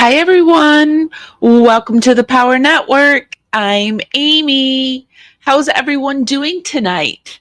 Hi, everyone. Welcome to the Power Network. I'm Amy. How's everyone doing tonight?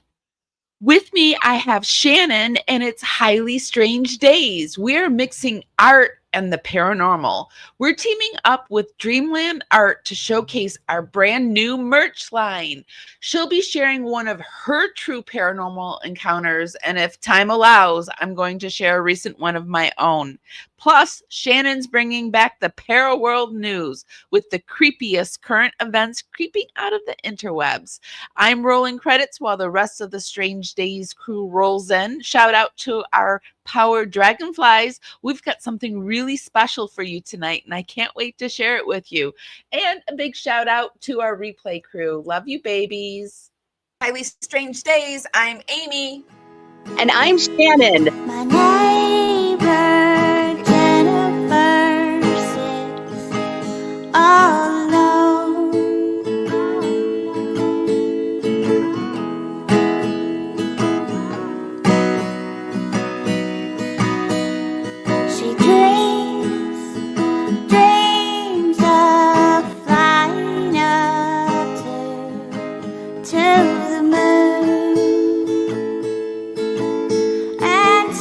With me, I have Shannon, and it's Highly Strange Days. We're mixing art and the paranormal. We're teaming up with Dreamland Art to showcase our brand new merch line. She'll be sharing one of her true paranormal encounters, and if time allows, I'm going to share a recent one of my own. Plus, Shannon's bringing back the Paraworld news with the creepiest current events creeping out of the interwebs. I'm rolling credits while the rest of the Strange Days crew rolls in. Shout out to our Power Dragonflies. We've got something really special for you tonight, and I can't wait to share it with you. And a big shout out to our replay crew. Love you, babies. Highly Strange Days. I'm Amy. And I'm Shannon. My neighbor Jennifer sits all alone. She dreams of flying up to the moon. And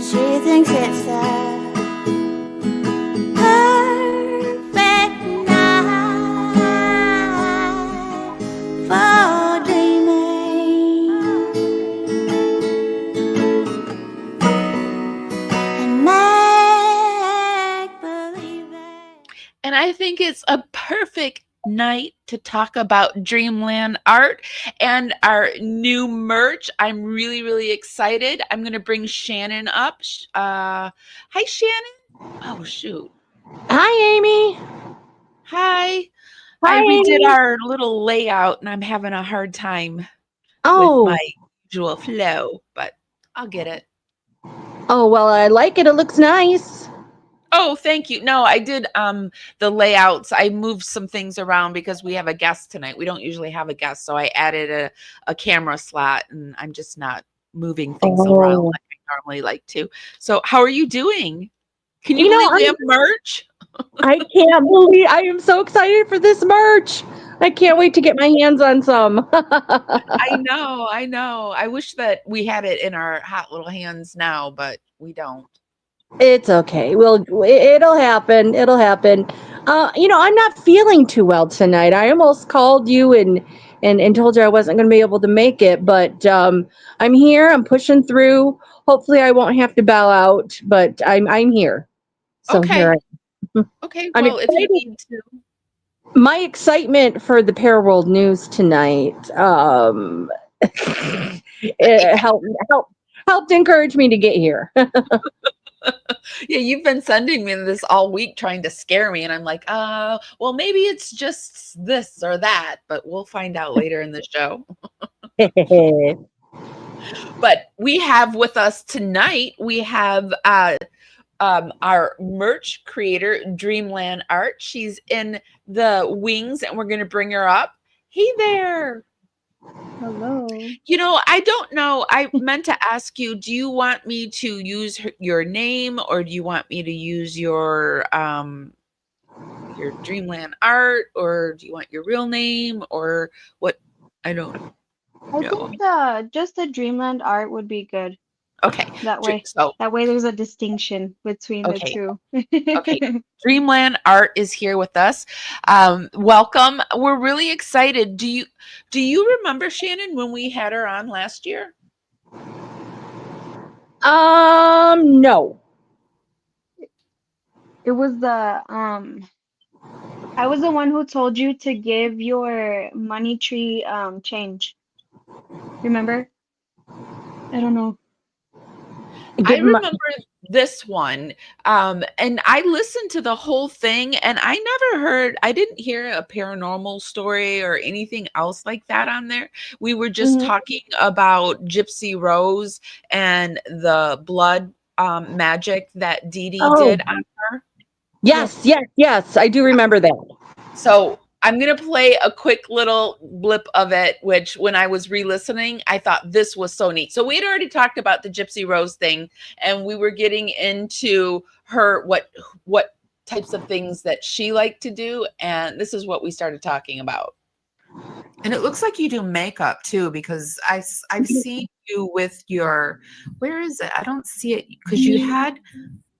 she thinks it's the perfect night for dreaming and make believing. And I think it's a perfect night to talk about Dreamland Art and our new merch. I'm really excited. I'm going to bring Shannon up. Hi, Shannon. Oh, shoot. Hi, Amy. Hi. Hi, I redid Amy. our little layout, and I'm having a hard time with my usual flow, but I'll get it. Oh, well, I like it. It looks nice. Oh, thank you. No, I did the layouts. I moved some things around because we have a guest tonight. We don't usually have a guest, so I added a camera slot, and I'm just not moving things around like I normally like to. So how are you doing? Can you believe we have merch? I can't believe I am so excited for this merch. I can't wait to get my hands on some. I know. I wish that we had it in our hot little hands now, but we don't. It's okay. Well, it'll happen. It'll happen. I'm not feeling too well tonight. I almost called you and told you I wasn't going to be able to make it, but I'm here. I'm pushing through. Hopefully, I won't have to bow out, but I'm here. So Okay. here I am. Okay. I'm Well, if you excited. need to. My excitement for the Paraworld news tonight it helped encourage me to get here. Yeah, you've been sending me this all week trying to scare me, and I'm like, well, maybe it's just this or that, but we'll find out later in the show. But we have with us tonight, we have our merch creator, Dreamland Art. She's in the wings, and we're going to bring her up. Hey there. Hello. I don't know. I meant to ask you, do you want me to use your name, or do you want me to use your Dreamland Art, or do you want your real name, or what? I don't know. I think just the Dreamland Art would be good. Okay. That way there's a distinction between the two. Okay. Dreamland Art is here with us. Welcome. We're really excited. Do you remember, Shannon, when we had her on last year? No. It was I was the one who told you to give your money tree change. Remember? I don't know. I remember this one, and I listened to the whole thing, and I didn't hear a paranormal story or anything else like that on there. We were just talking about Gypsy Rose and the blood magic that Dee Dee did on her. Yes, I do remember that. So I'm going to play a quick little blip of it, which when I was re-listening, I thought this was so neat. So we had already talked about the Gypsy Rose thing, and we were getting into her, what types of things that she liked to do. And this is what we started talking about. And it looks like you do makeup too, because I've seen you with your, where is it? I don't see it because you had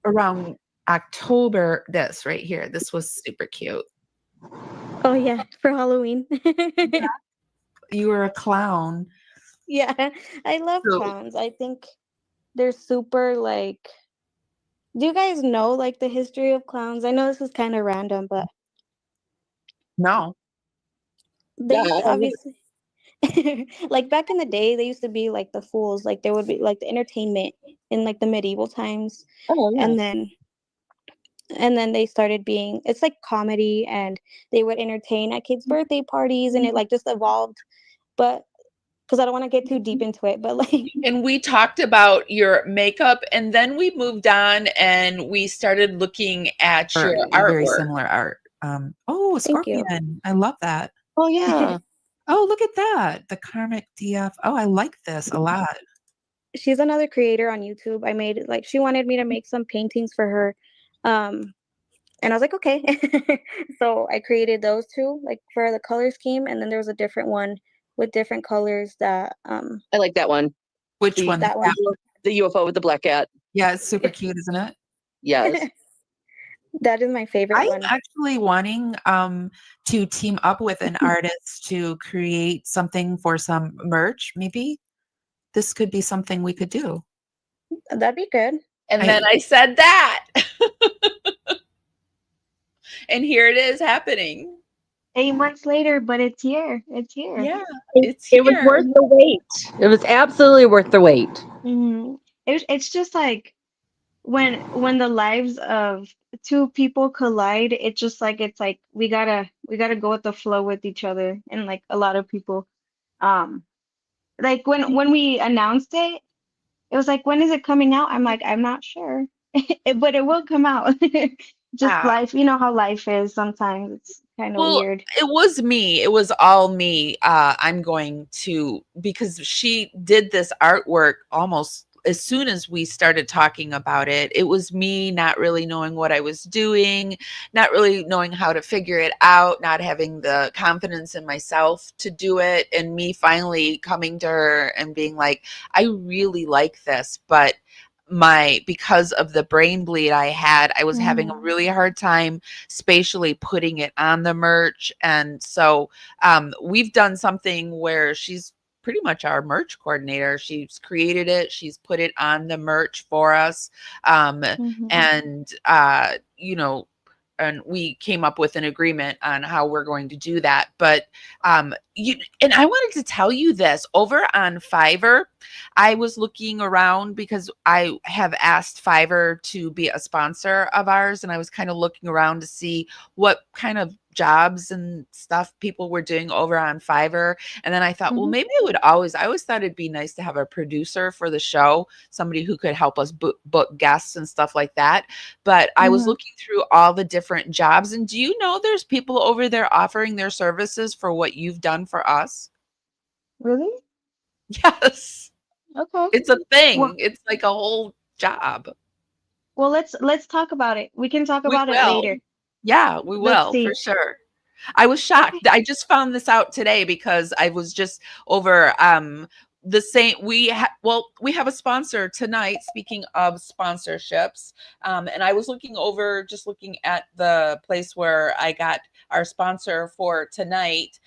around October, this right here. This was super cute. Oh yeah, for Halloween. You were a clown. Yeah, I love So, clowns. I think they're super like. Do you guys know like the history of clowns? I know this is kind of random, but no. they Yeah, used I to don't know. obviously like back in the day, they used to be like the fools. Like there would be like the entertainment in like the medieval times, Oh, yeah. and then they started being it's like comedy, and they would entertain at kids' birthday parties, and it like just evolved. But because I don't want to get too deep into it, but like And we talked about your makeup, and then we moved on and we started looking at your very artwork. similar art. Oh, a thank you. scorpion. I love that. Oh, yeah. Oh, look at that. The karmic DF. Oh, I like this a lot. She's another creator on YouTube. I made like she wanted me to make some paintings for her. And I was like, okay. So I created those two, like for the color scheme, and then there was a different one with different colors that I like that one. Which The- one? that one. The UFO with the black cat. Yeah, it's super cute, isn't it? Yes. That is my favorite I'm one. actually wanting to team up with an artist to create something for some merch. Maybe this could be something we could do. That'd be good. And then I said that. And here it is happening. 8 months later, but it's here. It's here. Yeah, it's It was here. worth the wait. It was absolutely worth the wait. It's just like when the lives of two people collide, it's just like it's like we gotta go with the flow with each other. And like a lot of people, like when we announced it, it was like, when is it coming out? I'm like, I'm not sure, but it will come out. Just Yeah. life, you know how life is sometimes. It's kind of Well, weird. it was me. It was all me. I'm going to, because she did this artwork almost as soon as we started talking about it. It was me not really knowing what I was doing, not really knowing how to figure it out, not having the confidence in myself to do it, and me finally coming to her and being like, I really like this, but because of the brain bleed I had, I was having a really hard time spatially putting it on the merch. And so we've done something where she's pretty much our merch coordinator. She's created it, she's put it on the merch for us. And you know, and we came up with an agreement on how we're going to do that. But and I wanted to tell you this, over on Fiverr, I was looking around because I have asked Fiverr to be a sponsor of ours, and I was kind of looking around to see what kind of jobs and stuff people were doing over on Fiverr. And then I thought, well, maybe I always thought it'd be nice to have a producer for the show, somebody who could help us book guests and stuff like that. But I was looking through all the different jobs, and do you know there's people over there offering their services for what you've done for us? Really? Yes. Okay. It's a thing. Well, It's like a whole job. well, let's talk about it. We can talk We about it will. later. Yeah, we Let's will, see. for sure. I was shocked. Okay. I just found this out today because I was just over the same. We have a sponsor tonight. Speaking of sponsorships, and I was looking at the place where I got our sponsor for tonight.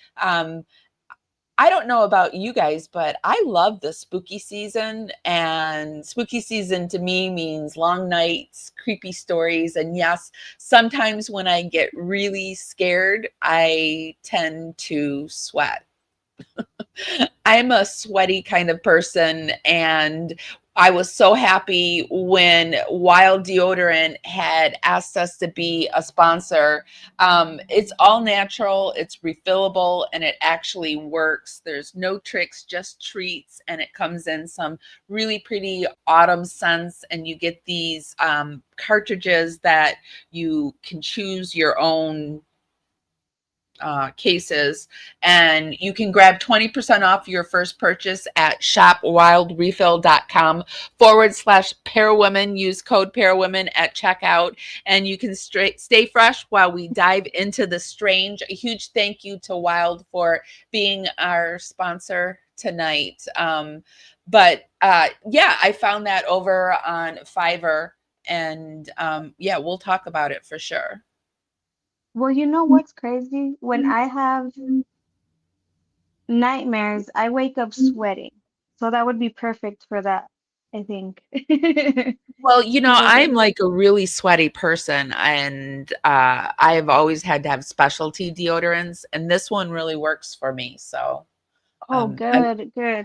I don't know about you guys, but I love the spooky season. And spooky season to me means long nights, creepy stories. And yes, sometimes when I get really scared, I tend to sweat. I'm a sweaty kind of person, and I was so happy when Wild Deodorant had asked us to be a sponsor. It's all natural, it's refillable, and it actually works. There's no tricks, just treats, and it comes in some really pretty autumn scents. And you get these cartridges that you can choose your own cases, and you can grab 20% off your first purchase at shopwildrefill.com/parawomen. Use code parawomen at checkout, and you can stay fresh while we dive into the strange. A huge thank you to Wild for being our sponsor tonight. But yeah, I found that over on Fiverr, and yeah, we'll talk about it for sure. Well, you know what's crazy? When I have nightmares, I wake up sweating. So that would be perfect for that, I think. Well, Because I'm like a really sweaty person, and I have always had to have specialty deodorants, and this one really works for me. So, oh, I, good, good.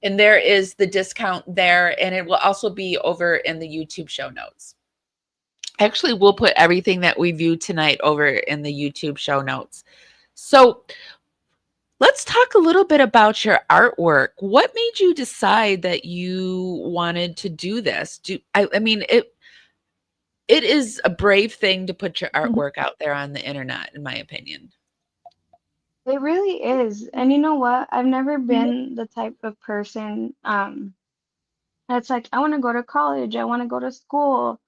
and there is the discount there, and it will also be over in the YouTube show notes. Actually, we'll put everything that we viewed tonight over in the YouTube show notes. So, let's talk a little bit about your artwork. What made you decide that you wanted to do this? I mean, it is a brave thing to put your artwork out there on the internet, in my opinion. It really is. And you know what? I've never been the type of person that's like, I want to go to college, I want to go to school,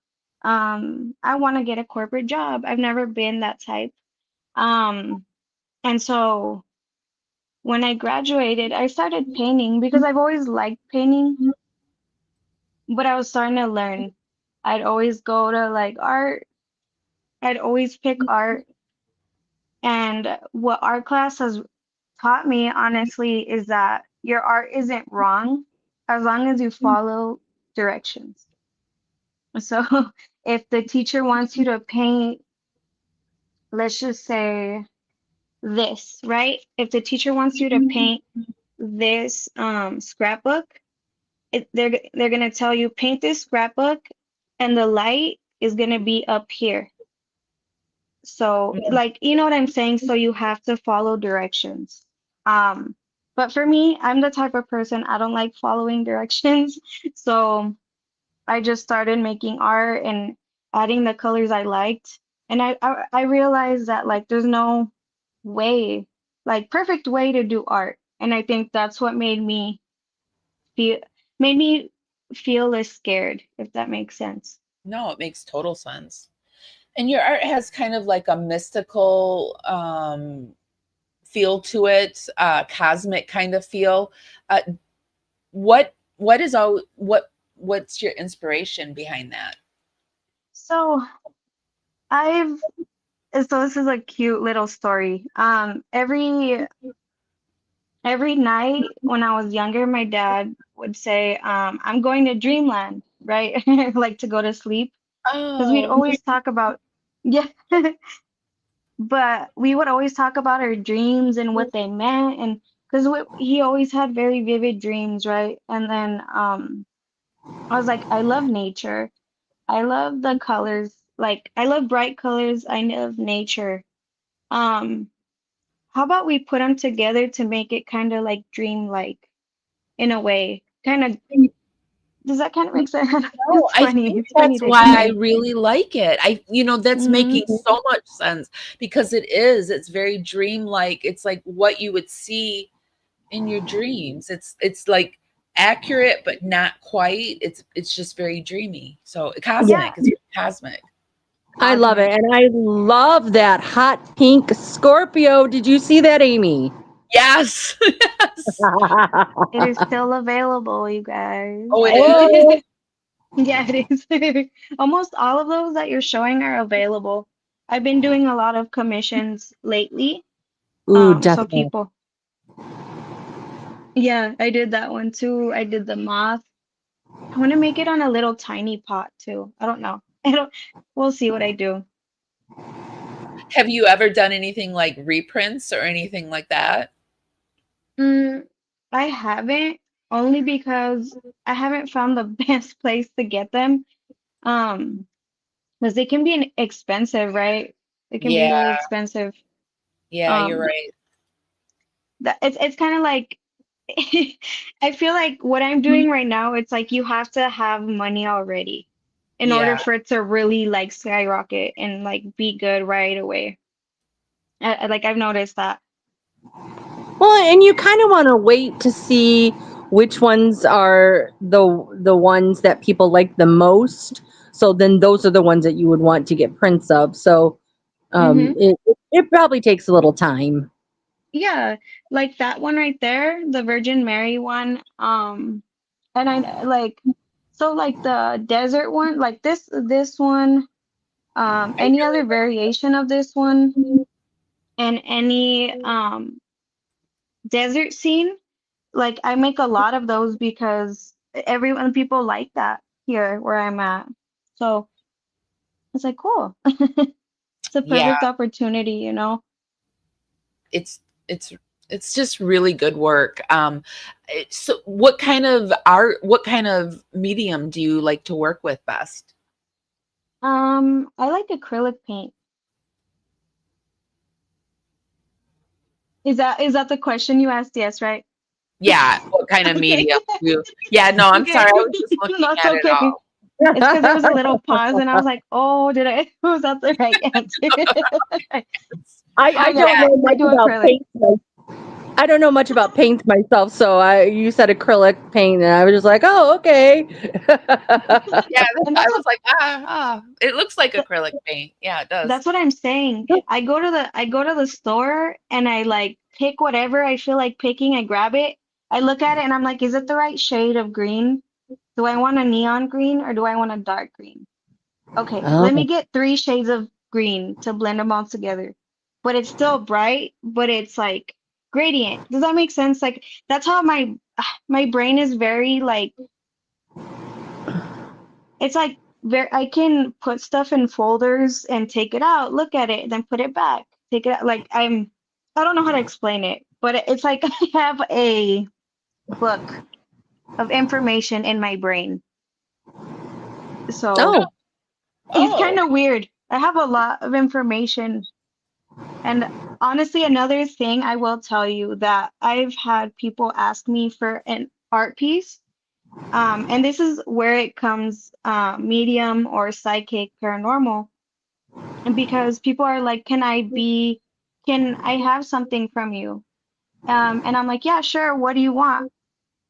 I want to get a corporate job. I've never been that type. Um, and so when I graduated, I started painting because I've always liked painting, but I was starting to learn. I'd always go to like art, I'd always pick art. And what art class has taught me, honestly, is that your art isn't wrong as long as you follow directions. So if the teacher wants you to paint, let's just say this, right? If the teacher wants you to paint this scrapbook, they're gonna tell you paint this scrapbook, and the light is gonna be up here. So like you know what I'm saying? So you have to follow directions. Um, but for me, I'm the type of person I don't like following directions. So I just started making art and adding the colors I liked. And I realized that like there's no way, like perfect way to do art. And I think that's what feel made me feel less scared, if that makes sense. No, it makes total sense. And your art has kind of like a mystical feel to it, cosmic kind of feel. Uh, what is all what's your inspiration behind that? So I've so this is a cute little story. Every night when I was younger, my dad would say, I'm going to Dreamland, right? Like to go to sleep. Because we'd Oh, always talk about, yeah, but we would always talk about our dreams and what they meant. And because he always had very vivid dreams, right? And then I was like, I love nature. I love the colors. Like, I love bright colors. I love nature. Um, how about we put them together to make it kind of like dreamlike in a way? Kind of, does that kind of make sense? no, It's I funny. think It's funny that's to why I explain. really like it. That's Hmm. making so much sense because it's very dreamlike. It's like what you would see in your dreams. It's like accurate, but not quite. It's just very dreamy. So Yeah, cosmic. It's very cosmic. I love it. cosmic. And I love that hot pink Scorpio. Did you see that, Amy? Yes. Yes. It is still available, you guys. Oh, it is? Oh, Yeah, it is. Almost all of those that you're showing are available. I've been doing a lot of commissions lately. ooh, So definitely. people, yeah, I did that one too. I did the moth. I want to make it on a little tiny pot too. I don't know. We'll see what I do. Have you ever done anything like reprints or anything like that? Mm, I haven't, only because I haven't found the best place to get them. Um, because they can be expensive, right? They can be Yeah, really expensive. yeah, you're Um, right. it's kind of like I feel like what I'm doing right now, it's like you have to have money already in order Yeah. for it to really like skyrocket and like be good right away. Like I've noticed that. Well, and you kind of want to wait to see which ones are the ones that people like the most. So then those are the ones that you would want to get prints of. So Mm-hmm. it probably takes a little time. Yeah, like that one right there, the Virgin Mary one. And I like so like the desert one, like this one, any other variation of this one, and any desert scene. Like I make a lot of those because everyone people like that here where I'm at. So it's like cool. It's a Yeah, perfect opportunity, you know. it's it's it's just really good work. So what kind of art, what kind of medium do you like to work with best? I like acrylic paint. Is that the question you asked? Yes, right? Yeah, what kind of Okay. medium do you? Yeah, no, I'm sorry. Okay. I was just looking That's at it okay. all. It's because there was a little pause and I was like, oh, did I was that the right answer? I Okay. don't Yeah, know I much do about acrylic. paint. I don't know much about paint myself, so you said acrylic paint, and I was just like, oh, okay. yeah. And I was like, it looks like th- acrylic paint. Yeah, it does. that's what I'm saying. I go to the store and I like pick whatever I feel like picking. I grab it. I look at it and I'm like, is it the right shade of green? Do I want a neon green or do I want a dark green? Okay, let me Oh, get 3 shades of green to blend them all together. But it's still bright, but it's like gradient. Does that make sense? Like that's how my brain is very like it's like very I can put stuff in folders and take it out, look at it, then put it back. Take it out. Like I don't know how to explain it, but it's like I have a book of information in my brain. So oh, it's kind Oh, of weird. I have a lot of information. And honestly, another thing I will tell you that I've had people ask me for an art piece, and this is where it comes medium or psychic paranormal, and because people are like, can I have something from you? And I'm like, yeah, sure. What do you want?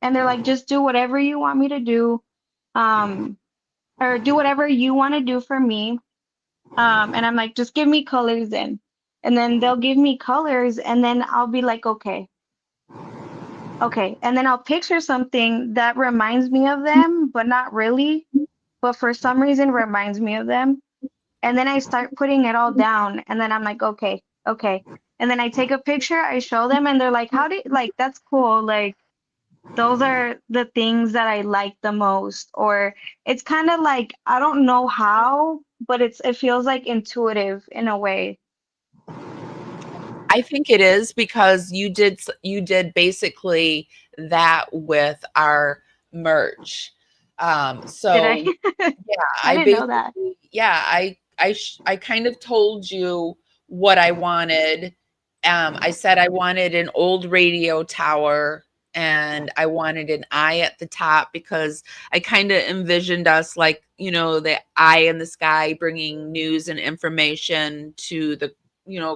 And they're like, just do whatever you want me to do, um, or do whatever you want to do for me. And I'm like, just give me colors then. And then they'll give me colors, and then I'll be like, okay, okay. And then I'll picture something that reminds me of them, but not really, but for some reason reminds me of them. And then I start putting it all down, and then I'm like, okay, okay. And then I take a picture, I show them, and they're like, how did, like, that's cool. Like, those are the things that I like the most. Or it's kind of like, I don't know how, but it feels like intuitive in a way. I think it is because you did basically that with our merch. Did I? So yeah, I I didn't know that. basically, yeah, I kind of told you what I wanted. I said I wanted an old radio tower and I wanted an eye at the top because I kind of envisioned us like, the eye in the sky bringing news and information to the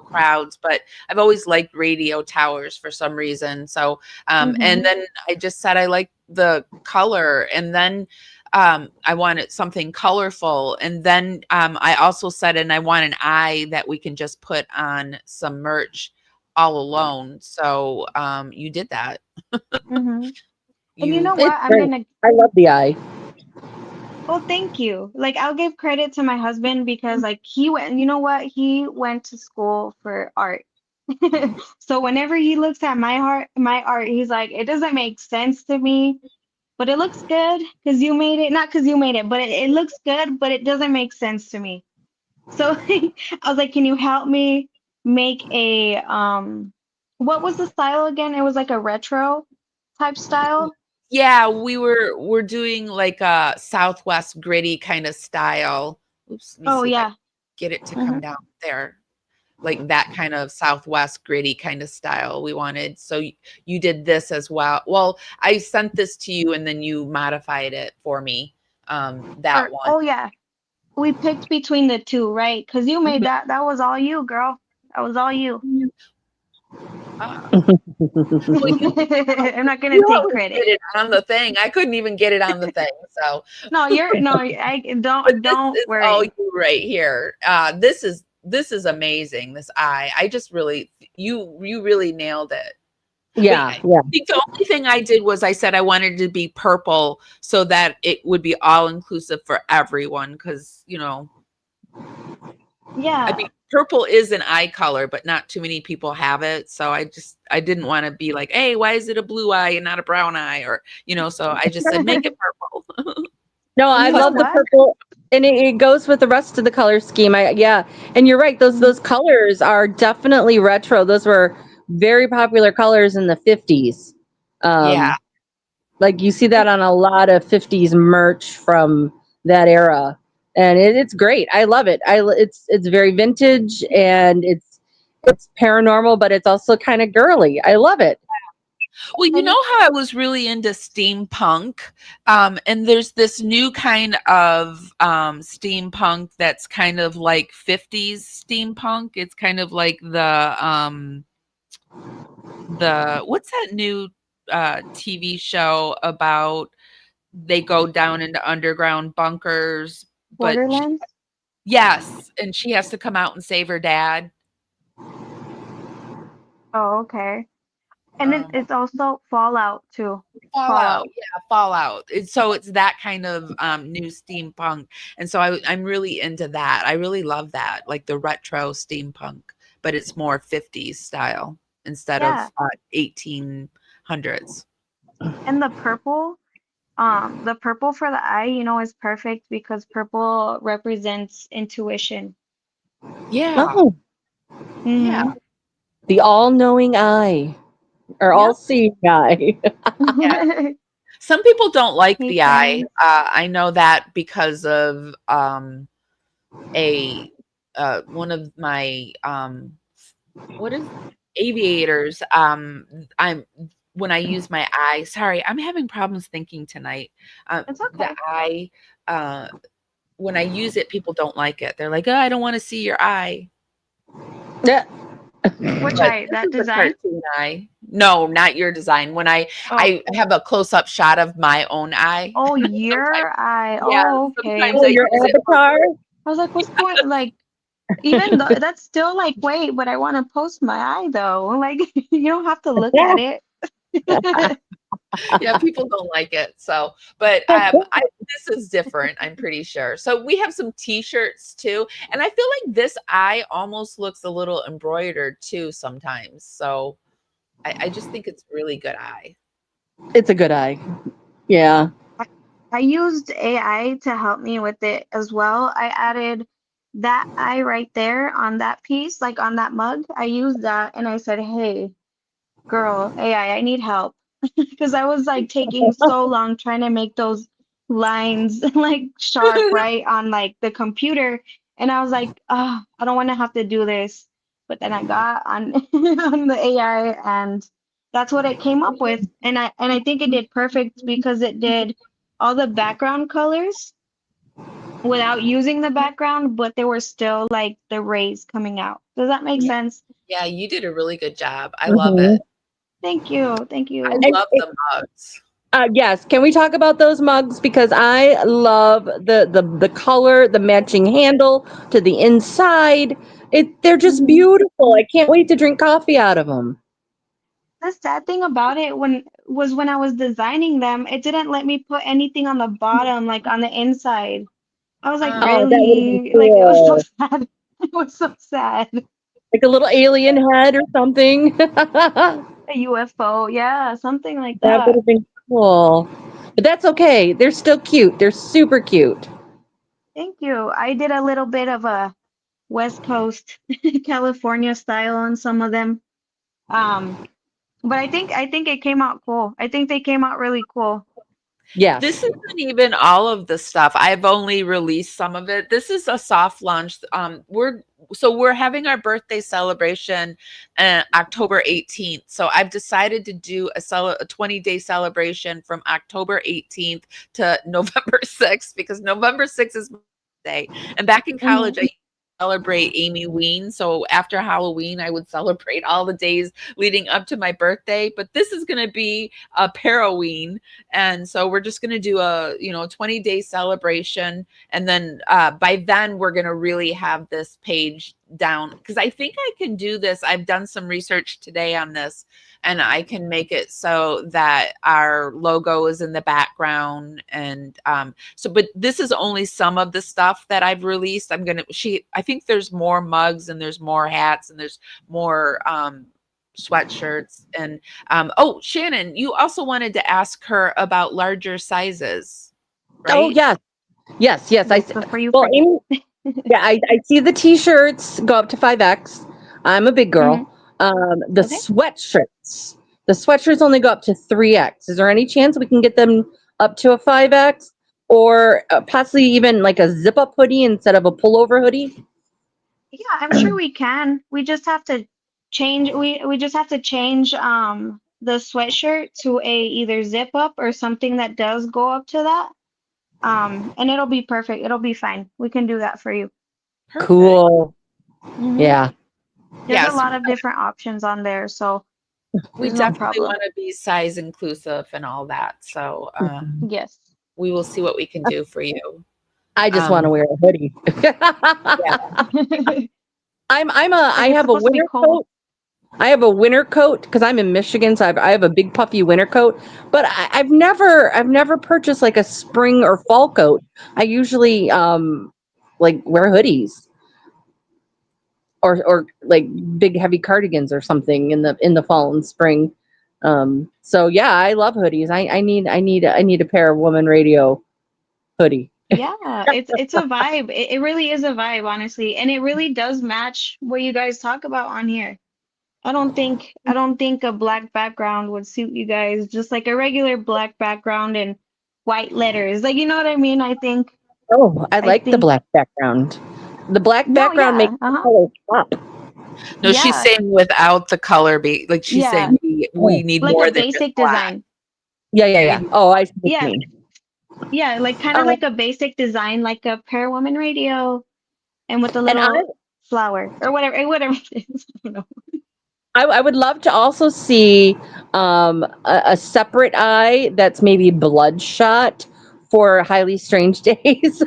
crowds. But I've always liked radio towers for some reason. So and Hmm. then I just said I like the color, and then I wanted something colorful. And then I also said, and I want an eye that we can just put on some merch all alone. So you did that. Hmm. And you You know it's what? I'm great. gonna, I love the eye. well, thank you. Like, I'll give credit to my husband because, like, he went, you know what? He went to school for art. So whenever he looks at my art, he's like, it doesn't make sense to me, but it looks good because you made it. Not because you made it, but it looks good, but it doesn't make sense to me. So I was like, can you help me make what was the style again? It was like a retro type style. Yeah, we're doing like a Southwest gritty kind of style. Oops, let me Oh see if I yeah. can get it to come Hmm. down there. Like that kind of Southwest gritty kind of style we wanted. So you did this as well. Well, I sent this to you and then you modified it for me. That Or one. oh yeah, we picked between the two, right? Because you made Mhm. that. That was all you, girl. That was all you. Ah. I'm not gonna You take always credit. get it on the thing. I couldn't even get it on the thing. So, No, I but don't this don't is all worry. you right here. This is amazing. This eye. I just really you really nailed it. But Yeah, I yeah. think the only thing I did was I said I wanted to be purple so that it would be all inclusive for everyone because I Yeah, mean, purple is an eye color, but not too many people have it. So I didn't want to be like, hey, why is it a blue eye and not a brown eye? Or, so I just said, make it purple. No, and I you know love the what? purple, and it goes with the rest of the color scheme. Yeah, and you're right. Those colors are definitely retro. Those were very popular colors in the 50s. Yeah. Like you see that on a lot of 50s merch from that era, and it's great. I love it. It's very vintage, and it's paranormal, but it's also kind of girly. I love it. Well, you And know how I was really into steampunk? And there's this new kind of steampunk that's kind of like 50s steampunk. It's kind of like the what's that new TV show about they go down into underground bunkers, but Borderlands. yes, and she has to come out and save her dad. Oh, okay. And Um, it's also Fallout too. Fallout, Fallout. yeah, Fallout. So it's that kind of new steampunk, and so I'm really into that. I really love that, like the retro steampunk, but it's more 50s style instead Yeah. of 1800s. And the purple for the eye, is perfect because purple represents intuition. Yeah, Oh, yeah, Mm-hmm. the all-knowing eye, or Yep. all-seeing eye. yeah. Some people don't like Hey, the eye. friends. I know that because of a one of my what is aviators. I'm when I use my eye. Sorry, I'm having problems thinking tonight. It's The okay. eye. When I use it, people don't like it. They're like, "Oh, I don't want to see your eye." Yeah. Which But eye? this That is a design? cartoon eye. No, not your design. When Oh, I have a close up shot of my own eye. oh, Sometimes, your eye. yeah, Oh, sometimes okay. Oh, I your use it for avatar. I was like, what's going? Like, even though that's still like, wait, but I want to post my eye though. Like, you don't have to look at it. yeah, people don't like it. So, but this is different, I'm pretty sure. So we have some t-shirts too, and I feel like this eye almost looks a little embroidered too sometimes. So I just think it's a really good eye. It's a good eye. Yeah. I used AI to help me with it as well. I added that eye right there on that piece, like on that mug. I used that and I said, hey, girl, AI, I need help. Because I was like taking so long trying to make those lines like sharp, right, on like the computer. And I was like, oh, I don't want to have to do this. But then I got on on the AI and that's what it came up with. And I think it did perfect because it did all the background colors without using the background, but there were still like the rays coming out. Does that make Yeah, sense? yeah, you did a really good job. I love Mhm. it. Thank you. Thank I you. And love the mugs. yes, can we talk about those mugs because I love the color, the matching handle to the inside. They're just Mhm. beautiful. I can't wait to drink coffee out of them. The sad thing about it when I was designing them, it didn't let me put anything on the bottom, like on the inside. I was like, Oh, that would have been really? Like it was so cool. sad. It was so sad. Like a little alien head or something. That A UFO, yeah, something like would that. have been cool. But that's okay. They're still cute. They're super cute. Thank you. I did a little bit of a West Coast California style on some of them. Um, but I think it came out cool. I think they came out really cool. This Yes. isn't even all of the stuff. I've only released some of it. This is a soft launch. We're having our birthday celebration October 18th. So I've decided to do a 20-day celebration from October 18th to November 6th because November 6th is my birthday. And back in college, Hmm. I used celebrate Amy Ween. So after Halloween, I would celebrate all the days leading up to my birthday. But this is going to be a Paraween. And so we're just going to do a, 20-day celebration. And then by then, we're going to really have this page down, because I think I can do this. I've done some research today on this, and I can make it so that our logo is in the background. And but this is only some of the stuff that I've released. I think there's more mugs, and there's more hats, and there's more sweatshirts. And Shannon, you also wanted to ask her about larger sizes, right? Oh, yes. Yes. Before you Well, forget. Amy, yeah, I see the t-shirts go up to 5X. I'm a big girl. The Okay. sweatshirts only go up to 3X. Is there any chance we can get them up to a 5X, or possibly even like a zip-up hoodie instead of a pullover hoodie? Yeah, I'm sure we can. We just have to change. We just have to change the sweatshirt to a either zip up or something that does go up to that. And it'll be perfect. It'll be fine. We can do that for you. Perfect. Cool. Mhm. Yeah. There's Yes. a lot of different options on there, so We there's no definitely problem. want to be size inclusive and all that. So Yes. we will see what we can do for you. I just want to wear a hoodie. I It's have a supposed to be winter cold. coat. I have a winter coat because I'm in Michigan, so I have a big puffy winter coat. But I've never purchased like a spring or fall coat. I usually like wear hoodies or like big heavy cardigans or something in the fall and spring. So yeah, I love hoodies. I need a pair of Woman Radio hoodie. Yeah, it's a vibe. It really is a vibe, honestly, and it really does match what you guys talk about on here. I don't think a black background would suit you guys, just like a regular black background and white letters. Like, you know what I mean? Oh, I I like the think black background. The black no, background makes yeah, the colors pop. No, she's yeah, saying without the color be like she's yeah, saying we need like more a than just basic black. design. Yeah. We- Oh, I see what you Yeah, mean. yeah, like kind of Um, like a basic design, like a Parawomenradio, and with a and little flower or whatever it is. I don't know. I would love to also see a separate eye that's maybe bloodshot for Highly Strange Days.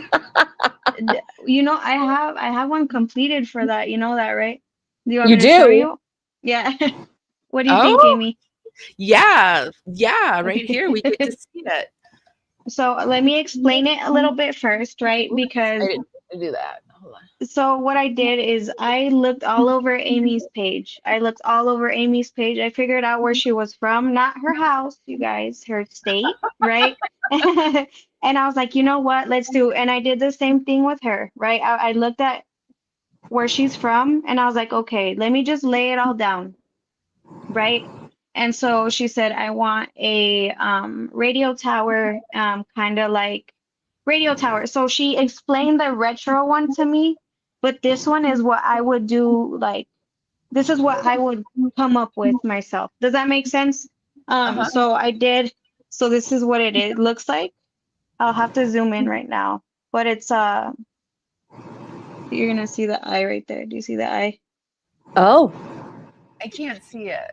I have one completed for that. You know that, right? Do you want You me to show do? you? Yeah. What do you think, Oh, Amy? yeah, right here we get to see it. So let me explain it a little bit first, right? Oops, Because I didn't do that. Hold on. so what I did is I looked all over Amy's page. I figured out where she was from, not her house, you guys, her state, right? And I was like, you know what? Let's do. And I did the same thing with her, right? I looked at where she's from, and I was like, okay, let me just lay it all down, right? And so she said, I want a radio tower, kind of like radio tower. So she explained the retro one to me, but this one is what I would do. Like, this is what I would come up with myself. Does that make sense? Uh-huh. So I did. So this is what it looks like. I'll have to zoom in right now, but it's you're gonna see the eye right there. Do you see the eye? Oh, I can't see it.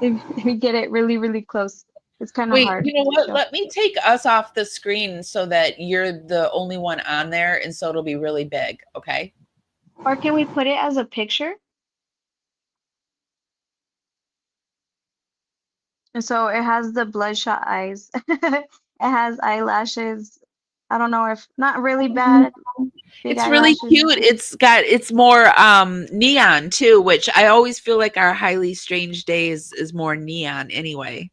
If we get it really, really close, it's kind of Wait, hard you know to what? show. Let me take us off the screen so that you're the only one on there, and so it'll be really big, okay? Or can we put it as a picture? And so it has the bloodshot eyes. It has eyelashes. I don't know if not really bad, big It's really eyelashes. cute. It's more neon too, which I always feel like our Highly Strange Days is more neon anyway.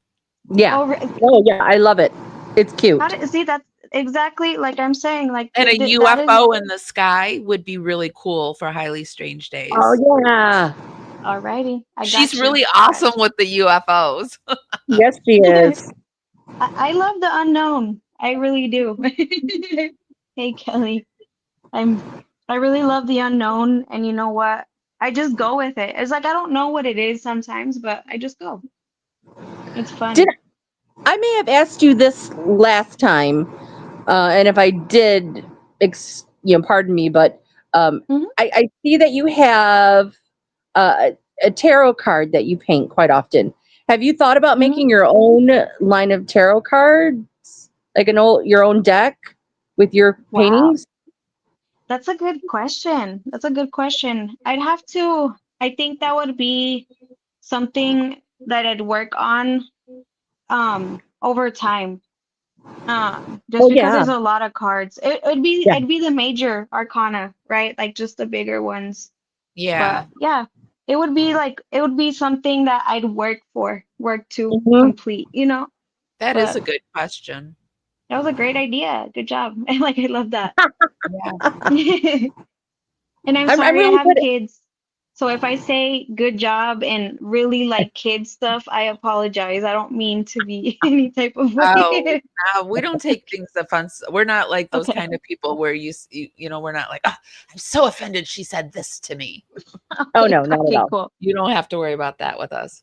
yeah. Oh, Oh, yeah. I love it. It's cute. see, that's exactly like I'm saying. Like And a that is UFO in the sky would be really cool for Highly Strange Days. Oh, yeah. alrighty. I got She's you. really I got awesome with the UFOs. Yes, she is. I love the unknown. I really do. Hey, Kelly. I really love the unknown, and you know what? I just go with it. It's like I don't know what it is sometimes, but I just go. It's fun. Did I may have asked you this last time, and if I did, pardon me, but Mhm. I see that you have a tarot card that you paint quite often. Have you thought about Mhm. making your own line of tarot cards, like your own deck with your Wow. paintings? That's a good question. That's a good question. I think that would be something that I'd work on over time. Just Oh because yeah, there's a lot of cards. yeah. It'd be the major arcana, right? Like just the bigger ones. Yeah, But yeah, it would be something that I'd work to Hmm. complete, you know? that is But a good question. that was a great idea. Good job. Like I love that. Yeah. And I'm I'm sorry, I really have good at. kids. So if I say good job and really like kid stuff, I apologize. I don't mean to be any type of Oh, way. no, we don't take things offense. We're not like those Okay. kind of people where you know, we're not like, "Oh, I'm so offended she said this to me." Oh Okay. no, not at Okay, all. cool. You don't have to worry about that with us.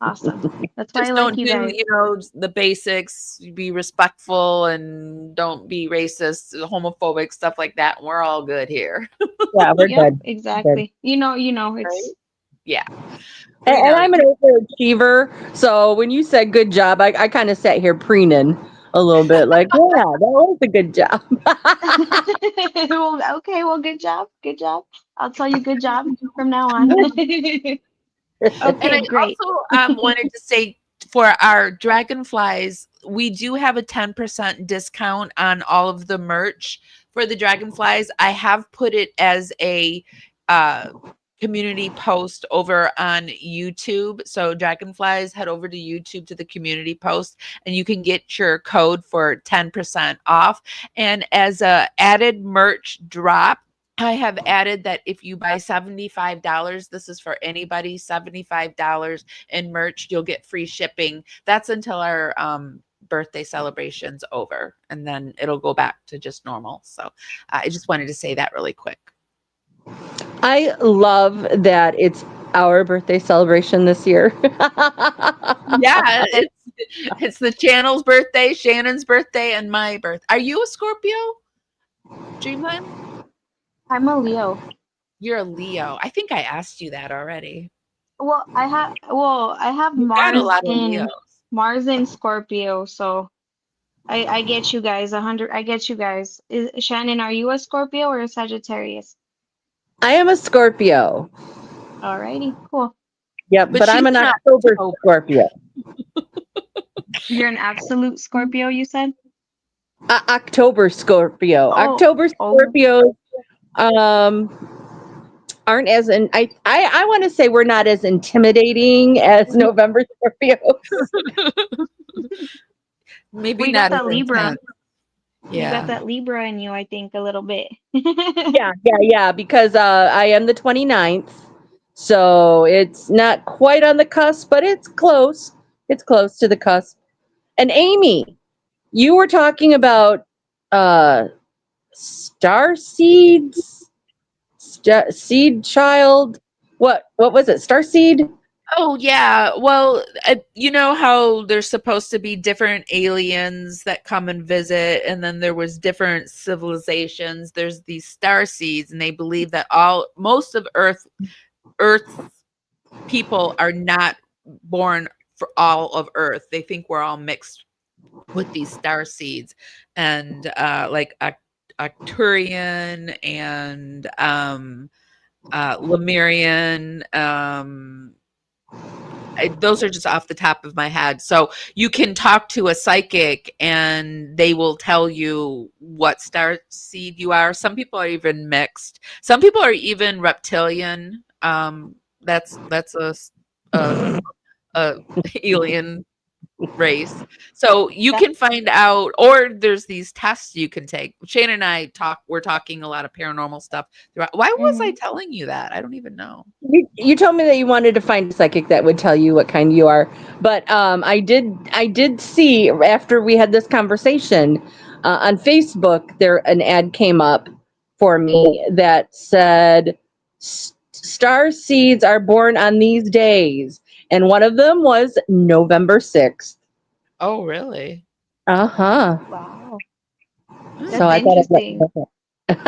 Awesome. That's why I Just like don't you do, guys. the basics, be respectful and don't be racist, homophobic, stuff like that. And we're all good here, Yeah, we're Yep, good. We're good. exactly. right? It's Yeah, And, we and know I'm you. an overachiever, so when you said good job, I kind of sat here preening a little bit, like, yeah, that was a good job. well, okay, well, good job. Good job. I'll tell you good job from now on. And Okay, I great. also wanted to say for our Dragonflies, we do have a 10% discount on all of the merch for the Dragonflies. I have put it as a uh, community post over on YouTube. So Dragonflies, head over to YouTube to the community post and you can get your code for 10% off. And as a added merch drop, I have added that if you buy $75, this is for anybody, $75 in merch, you'll get free shipping. That's until our birthday celebration's over, and then it'll go back to just normal. So I just wanted to say that really quick. I love that it's our birthday celebration this year. Yeah, it's the channel's birthday, Shannon's birthday, and my birth. Are you a Scorpio, Dreamland? I'm a Leo. You're a Leo. I think I asked you that already. I have You've got a lot of Leos. Mars in Scorpio, so I get you guys 100. I get you guys. Shannon, are you a Scorpio or a Sagittarius? I am a Scorpio. Alrighty, cool. Yep, But but she's I'm an in October October. Scorpio. You're an absolute Scorpio, you said? October Scorpio. Oh, October oh, Scorpios aren't as I want to say we're not as intimidating as November Scorpios. Maybe we got not as that Libra. intense. You got Yeah. that Libra in you, I think, a little bit. Yeah, because I am the 29th. So it's not quite on the cusp, but it's close. It's close to the cusp. And Amy, you were talking about uh star seeds, seed child. What was it? Star seed? Oh, yeah. Well, you know how there's supposed to be different aliens that come and visit, and then there was different civilizations. There's these star seeds, and they believe that most of Earth's people are not born for all of Earth. They think we're all mixed with these star seeds, and like Arcturian and Lemurian. Those are just off the top of my head. So you can talk to a psychic and they will tell you what star seed you are. Some people are even mixed. Some people are even reptilian. That's a alien race. So you That can find out, or there's these tests you can take. Shane and I we're talking a lot of paranormal stuff throughout. Why was I mhm. telling you that? I don't even know. You told me that you wanted to find a psychic that would tell you what kind you are, but I did see after we had this conversation on Facebook there an ad came up for me that said star seeds are born on these days, and one of them was November 6th. Oh, really? Uh huh. Wow, Hmm. So that's I thought I'd let you interesting. know. That's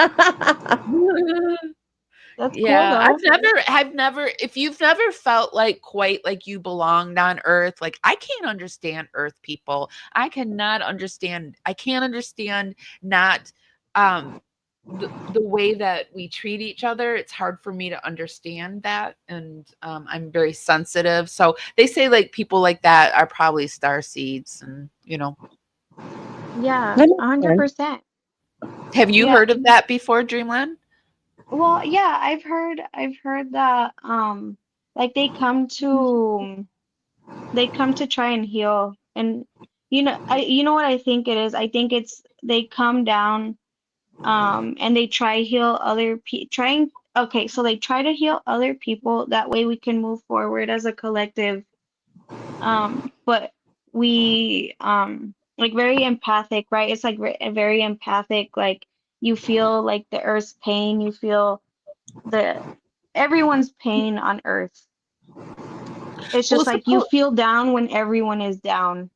cool Yeah, though. I've never, if you've never felt like quite like you belonged on Earth, like I can't understand Earth people. I can't understand not, um, the way that we treat each other. It's hard for me to understand that, and I'm very sensitive. So they say like people like that are probably star seeds, and Yeah, That makes sense. 100%. have you Yeah. heard of that before, Dreamland? Well, yeah, I've heard that like they come to try and heal. And you know what I think it is? I think it's they come down and they try heal other trying okay, so they try to heal other people, that way we can move forward as a collective. But we like very empathic, right? It's like very empathic, like you feel like the earth's pain, you feel the everyone's pain on earth. It's Well, just like you suppose. feel down when everyone is down.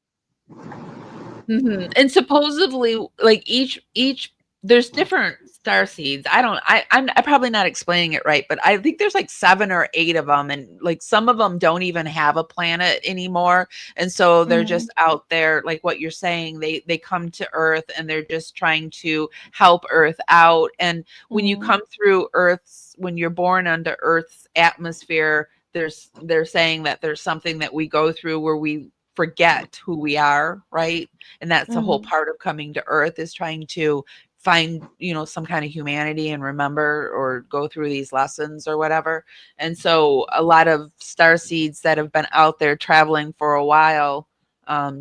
And supposedly, like each there's different star seeds. I don't. I'm probably not explaining it right, but I think there's like 7 or 8 of them, and like some of them don't even have a planet anymore, and so they're Hmm. just out there. Like what you're saying, they come to Earth and they're just trying to help Earth out. And when you Hmm. come through Earth's, when you're born under Earth's atmosphere, they're saying that there's something that we go through where we forget who we are, right? And that's the whole Hmm. part of coming to Earth, is trying to find some kind of humanity and remember or go through these lessons or whatever. And so a lot of star seeds that have been out there traveling for a while,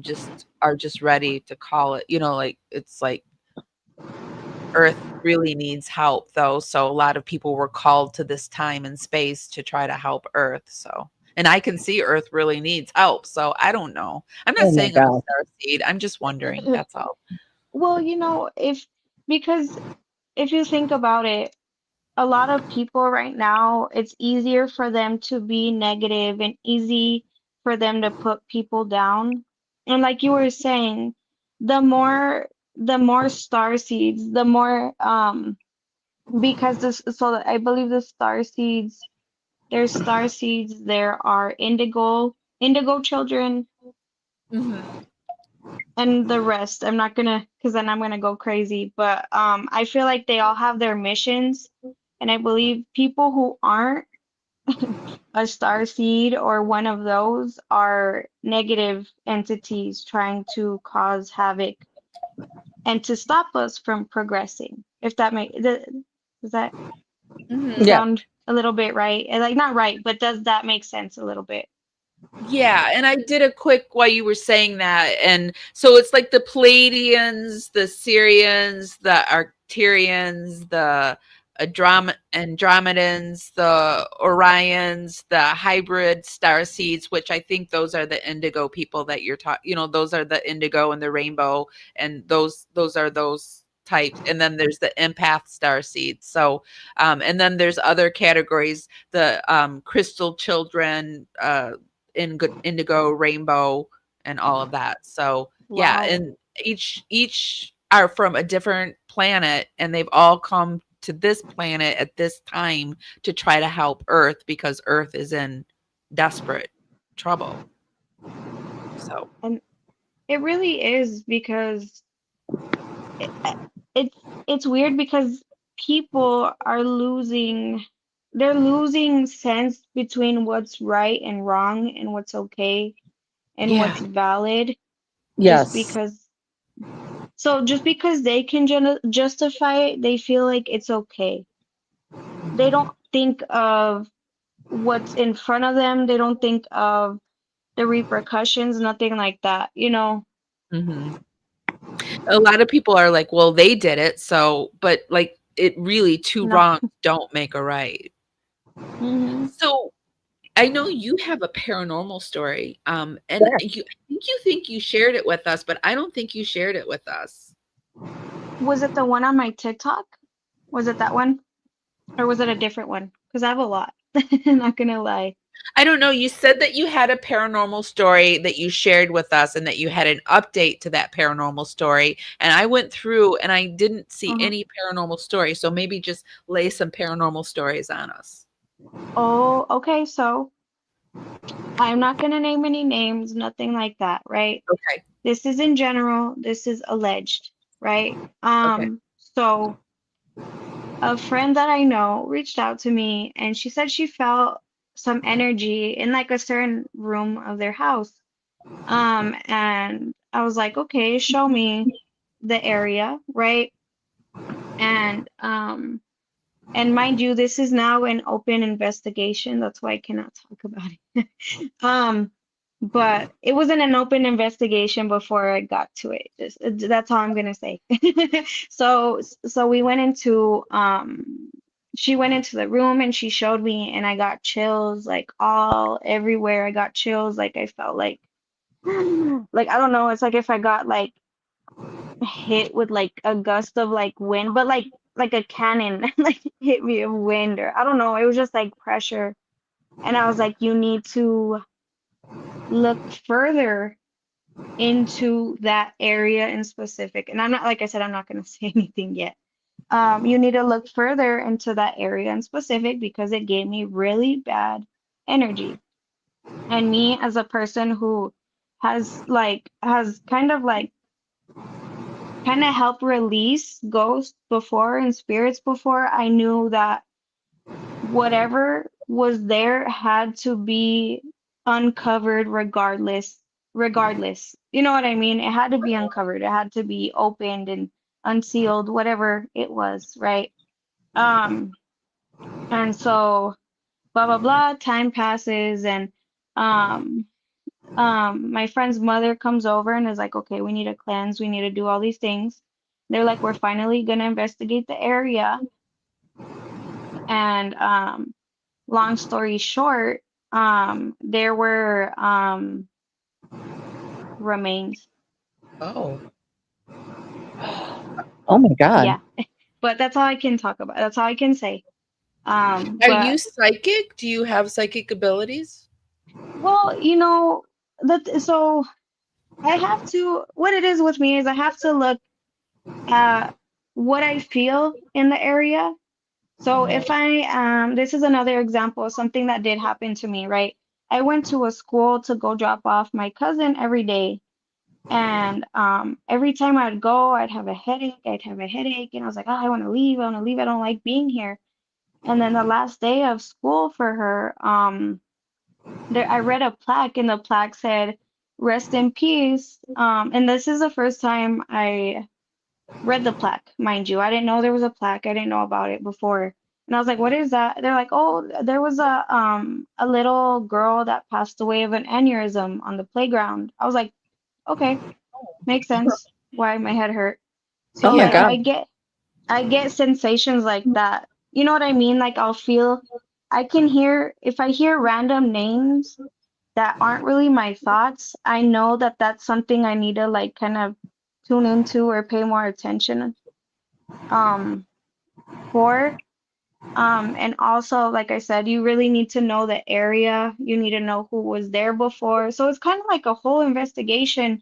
just are just ready to call it, like it's like Earth really needs help though. So a lot of people were called to this time and space to try to help Earth. So, and I can see Earth really needs help. So I don't know. I'm not Oh my saying I'm a God. star seed. I'm just wondering. That's all. Well, if because if you think about it, a lot of people right now, it's easier for them to be negative and easy for them to put people down. And like you were saying, the more star seeds, the more because this so I believe the star seeds, there's star seeds, there are indigo children, Mhm. and the rest. I'm not gonna, because then I'm gonna go crazy. But I feel like they all have their missions, and I believe people who aren't a star seed or one of those are negative entities trying to cause havoc and to stop us from progressing. If that does that Mhm. Yeah. sound a little bit right? Like not right, but does that make sense a little bit? Yeah, and I did a quick while you were saying that. And so it's like the Pleiadians, the Syrians, the Arcturians, the Andromedans, the Orions, the hybrid star seeds, which I think those are the indigo people that you're talking, those are the indigo and the rainbow, and those are those types. And then there's the empath star seeds. So and then there's other categories, the crystal children, indigo, rainbow, and all of that. So yeah, Wow. and each are from a different planet, and they've all come to this planet at this time to try to help Earth, because Earth is in desperate trouble. So And it really is, because it, it's it's weird because people are losing sense between what's right and wrong and what's okay and yeah. what's valid, just Yes. because just because they can justify it, they feel like it's okay. They don't Mhm. think of what's in front of them, they don't think of the repercussions, nothing like that. Mhm. A lot of people are like, well, they did it, so, but like it really, two No. wrongs don't make a right. Hmm. So I know you have a paranormal story, and Yeah. you think you shared it with us, but I don't think you shared it with us. Was it the one on my TikTok? Was it that one? Or was it a different one? Because I have a lot. Not gonna lie. I don't know. You said that you had a paranormal story that you shared with us and that you had an update to that paranormal story. And I went through and I didn't see Uh-huh. any paranormal stories. So maybe just lay some paranormal stories on us. Oh, okay. So I'm not gonna name any names, nothing like that, right? Okay. This is in general, this is alleged, right? Okay. So a friend that I know reached out to me and she said she felt some energy in like a certain room of their house. And I was like, okay, show me the area, right? And and mind you, this is now an open investigation. That's why I cannot talk about it. But it wasn't an open investigation before I got to it. Just that's all I'm gonna say. So we went into she went into the room and she showed me and I got chills like all everywhere. I got chills like I felt like I don't know, it's like if I got like hit with like a gust of like wind, but like a cannon like hit me of wind or I don't know, it was just like pressure. And I was like, you need to look further into that area in specific. And I'm not, like I said, I'm not going to say anything yet. You need to look further into that area in specific because it gave me really bad energy. And me as a person who has kind of helped release ghosts before and spirits before, I knew that whatever was there had to be uncovered regardless. You know what I mean? It had to be uncovered. It had to be opened and unsealed, whatever it was, right? Um, and so blah blah blah, time passes and um my friend's mother comes over and is like, okay, we need a cleanse, we need to do all these things. They're like, we're finally gonna investigate the area. And long story short, there were remains. Oh. Oh my God. Yeah, but that's all I can talk about. That's all I can say. Are But you psychic? Do you have psychic abilities? well, that so I have to. What it is with me is I have to look at what I feel in the area. So if I this is another example of something that did happen to me, right? I went to a school to go drop off my cousin every day. And every time I'd go, I'd have a headache. I'd have a headache. And I was like, oh, I want to leave. I want to leave. I don't like being here. And then the last day of school for her, there I read a plaque, and the plaque said, "Rest in peace." And this is the first time I read the plaque, mind you. I didn't know there was a plaque. I didn't know about it before. And I was like, "What is that?" They're like, "Oh, there was a little girl that passed away of an aneurysm on the playground." I was like, "Okay, makes sense why my head hurt." Oh So my like God. I get sensations like that. You know what I mean? Like I can hear if I hear random names that aren't really my thoughts, I know that that's something I need to like kind of tune into or pay more attention um for. And also, like I said, you really need to know the area. You need to know who was there before. So it's kind of like a whole investigation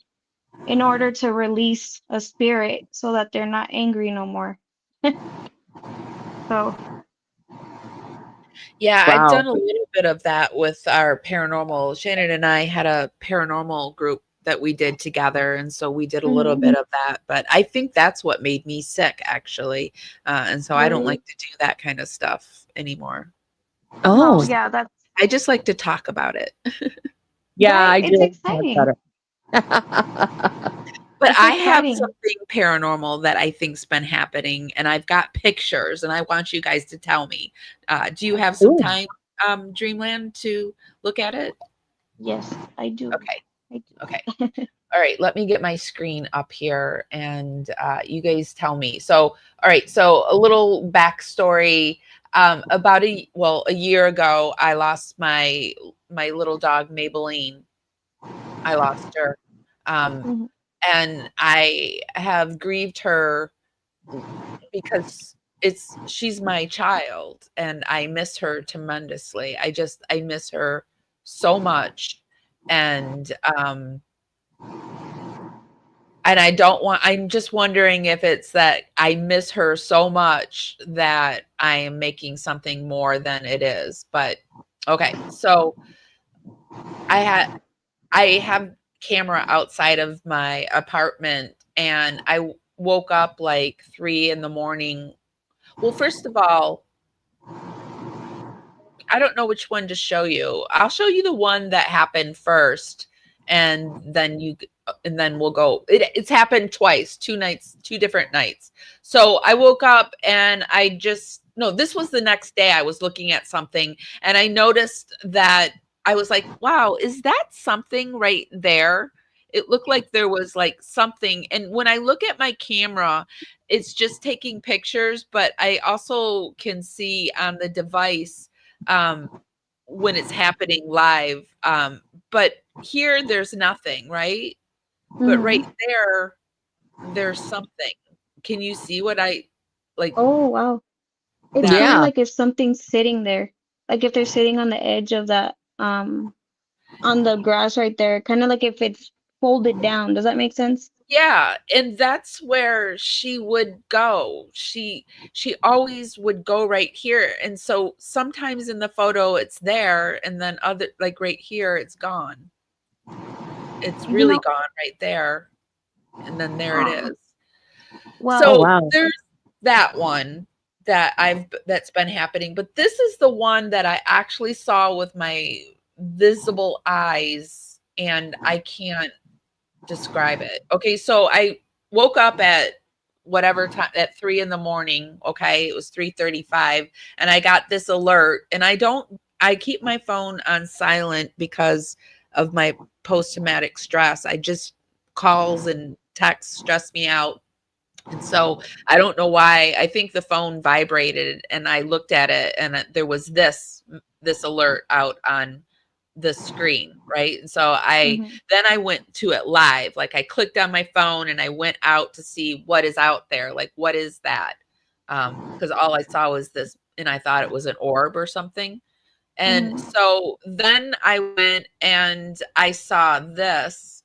in order to release a spirit so that they're not angry no more. So, Yeah, I've Wow. done a little bit of that with our paranormal. Shannon and I had a paranormal group that we did together, and so we did a little mhm, bit of that. But I think that's what made me sick, actually, and so I don't really? like to do that kind of stuff anymore. Oh, Oh, yeah, that's I just like to talk about it. yeah, right. I It's do. Much exciting. better. But It's I have exciting. something paranormal that I think's been happening, and I've got pictures, and I want you guys to tell me. Do you have some Ooh. time, Dreamland, to look at it? Yes, I do. Okay. I Okay. do. All right, let me get my screen up here and you guys tell me. So, all right, so a little backstory. A year ago, I lost my little dog Maybelline. I lost her, um, Mhm. and I have grieved her because she's my child and I miss her tremendously. I miss her so much. And I'm just wondering if it's that I miss her so much that I am making something more than it is. But okay, so I have camera outside of my apartment and I woke up like 3 in the morning. Well, first of all, I don't know which one to show you. I'll show you the one that happened first, and then we'll go. It's happened twice, 2 nights, 2 different nights. So I woke up and no, this was the next day. I was looking at something and I noticed that I was like, wow, is that something right there? It looked like there was like something. And when I look at my camera, it's just taking pictures, but I also can see on the device um, when it's happening live. But here there's nothing, right? But right there, there's something. Can you see what I like? Oh, wow. It's That kind of Yeah. like if something's sitting there, like if they're sitting on the edge of that, on the grass right there, kind of like if it's folded down. Does that make sense? Yeah, and that's where she would go. She always would go right here. And so sometimes in the photo it's there and then other like right here it's gone. It's You really know, gone right there. And then there it is. well, Oh So wow. there's that one that's been happening, but this is the one that I actually saw with my visible eyes and I can't describe it. Okay, so I woke up at whatever time at 3 in the morning. Okay, it was 3:35, and I got this alert. And I keep my phone on silent because of my post-traumatic stress. I just calls and texts stress me out. And so I don't know why. I think the phone vibrated and I looked at it and there was this alert out on the screen, right? And so mhm, then I went to it live. Like I clicked on my phone and I went out to see what is out there. Like what is that? Because all I saw was this and I thought it was an orb or something. And mhm. so then I went and I saw this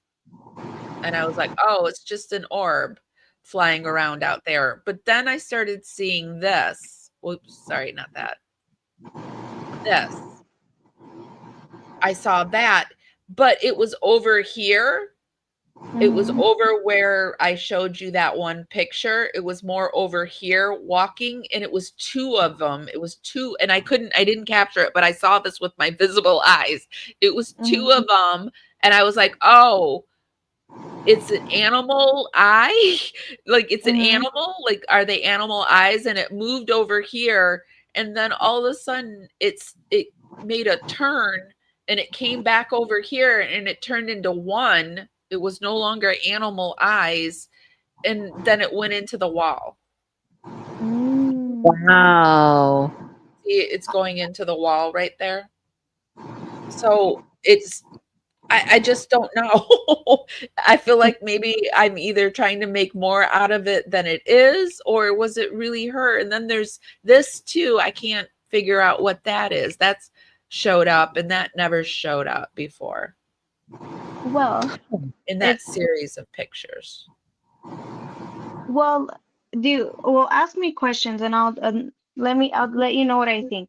and I was like, "Oh, it's just an orb flying around out there." But then I started seeing this. Whoops, sorry, not that. This. I saw that, but it was over here. It was Mhm. over where I showed you that one picture. It was more over here walking, and it was 2 of them. It was 2, and I didn't capture it, but I saw this with my visible eyes. It was 2 Mhm. of them, and I was like, "Oh, it's an animal eye?" Like, it's an Mhm. animal? Like, are they animal eyes? And it moved over here, and then all of a sudden, it made a turn, and it came back over here, and it turned into one. It was no longer animal eyes, and then it went into the wall. Mm. Wow. See, it's going into the wall right there. So, I just don't know. I feel like maybe I'm either trying to make more out of it than it is, or was it really her? And then there's this too. I can't figure out what that is. That's showed up and that never showed up before Well, in that it's series of pictures. well. Ask me questions and I'll let you know what I think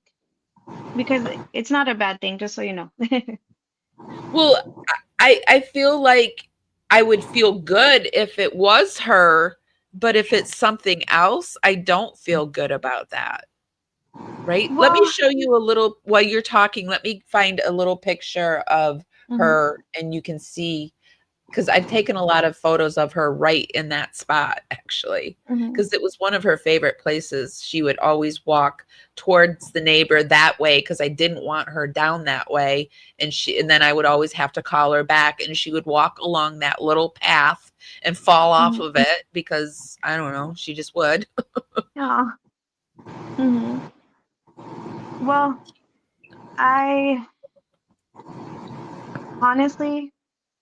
because it's not a bad thing, just so you know. Well, I feel like I would feel good if it was her, but if it's something else, I don't feel good about that. Right? Let me Well, show you a little while you're talking, let me find a little picture of mhm, her and you can see because I've taken a lot of photos of her right in that spot actually. mhm, Because it was one of her favorite places. She would always walk towards the neighbor that way because I didn't want her down that way. And then I would always have to call her back and she would walk along that little path and fall off mhm. of it because I don't know, she just would. Yeah. Mhm. Well, I honestly,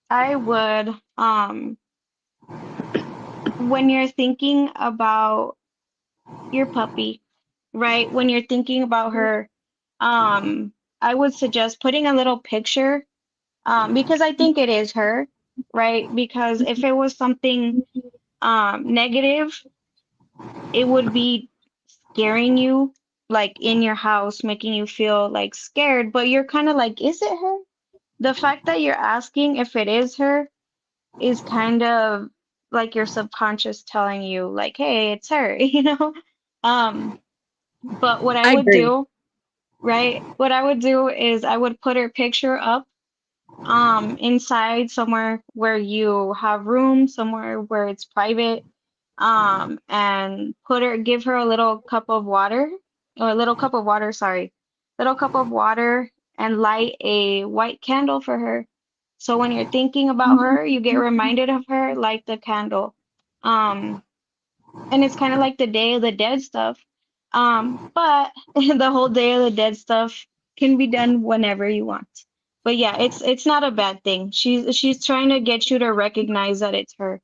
I would when you're thinking about your puppy, right? When you're thinking about her, I would suggest putting a little picture, because I think it is her, right? Because if it was something negative, it would be scaring you, like in your house, making you feel like scared, but you're kind of like, is it her? The fact that you're asking if it is her is kind of like your subconscious telling you, like, hey, it's her, you know? Um, but what I I would agree. do, right? What I would do is I would put her picture up inside somewhere where you have room, somewhere where it's private, and give her a little cup of water, or a little cup of water, sorry, little cup of water, and light a white candle for her. So when you're thinking about her, you get reminded of her, light the candle. Um, and it's kind of like the Day of the Dead stuff. But the whole Day of the Dead stuff can be done whenever you want. But yeah, it's not a bad thing. She's trying to get you to recognize that it's her.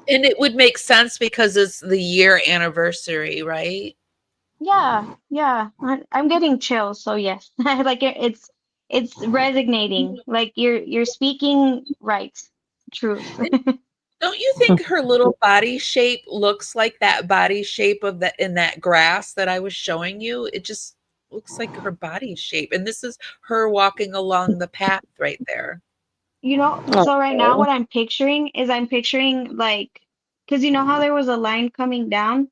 And it would make sense because it's the year anniversary, right? Yeah, yeah. I'm getting chills, so yes. Like it's resonating. Like you're speaking right, truth. Don't you think her little body shape looks like that body shape of the in that grass that I was showing you? It just looks like her body shape. And this is her walking along the path right there. You know, so right now Oh, what I'm picturing like, because you know how there was a line coming down?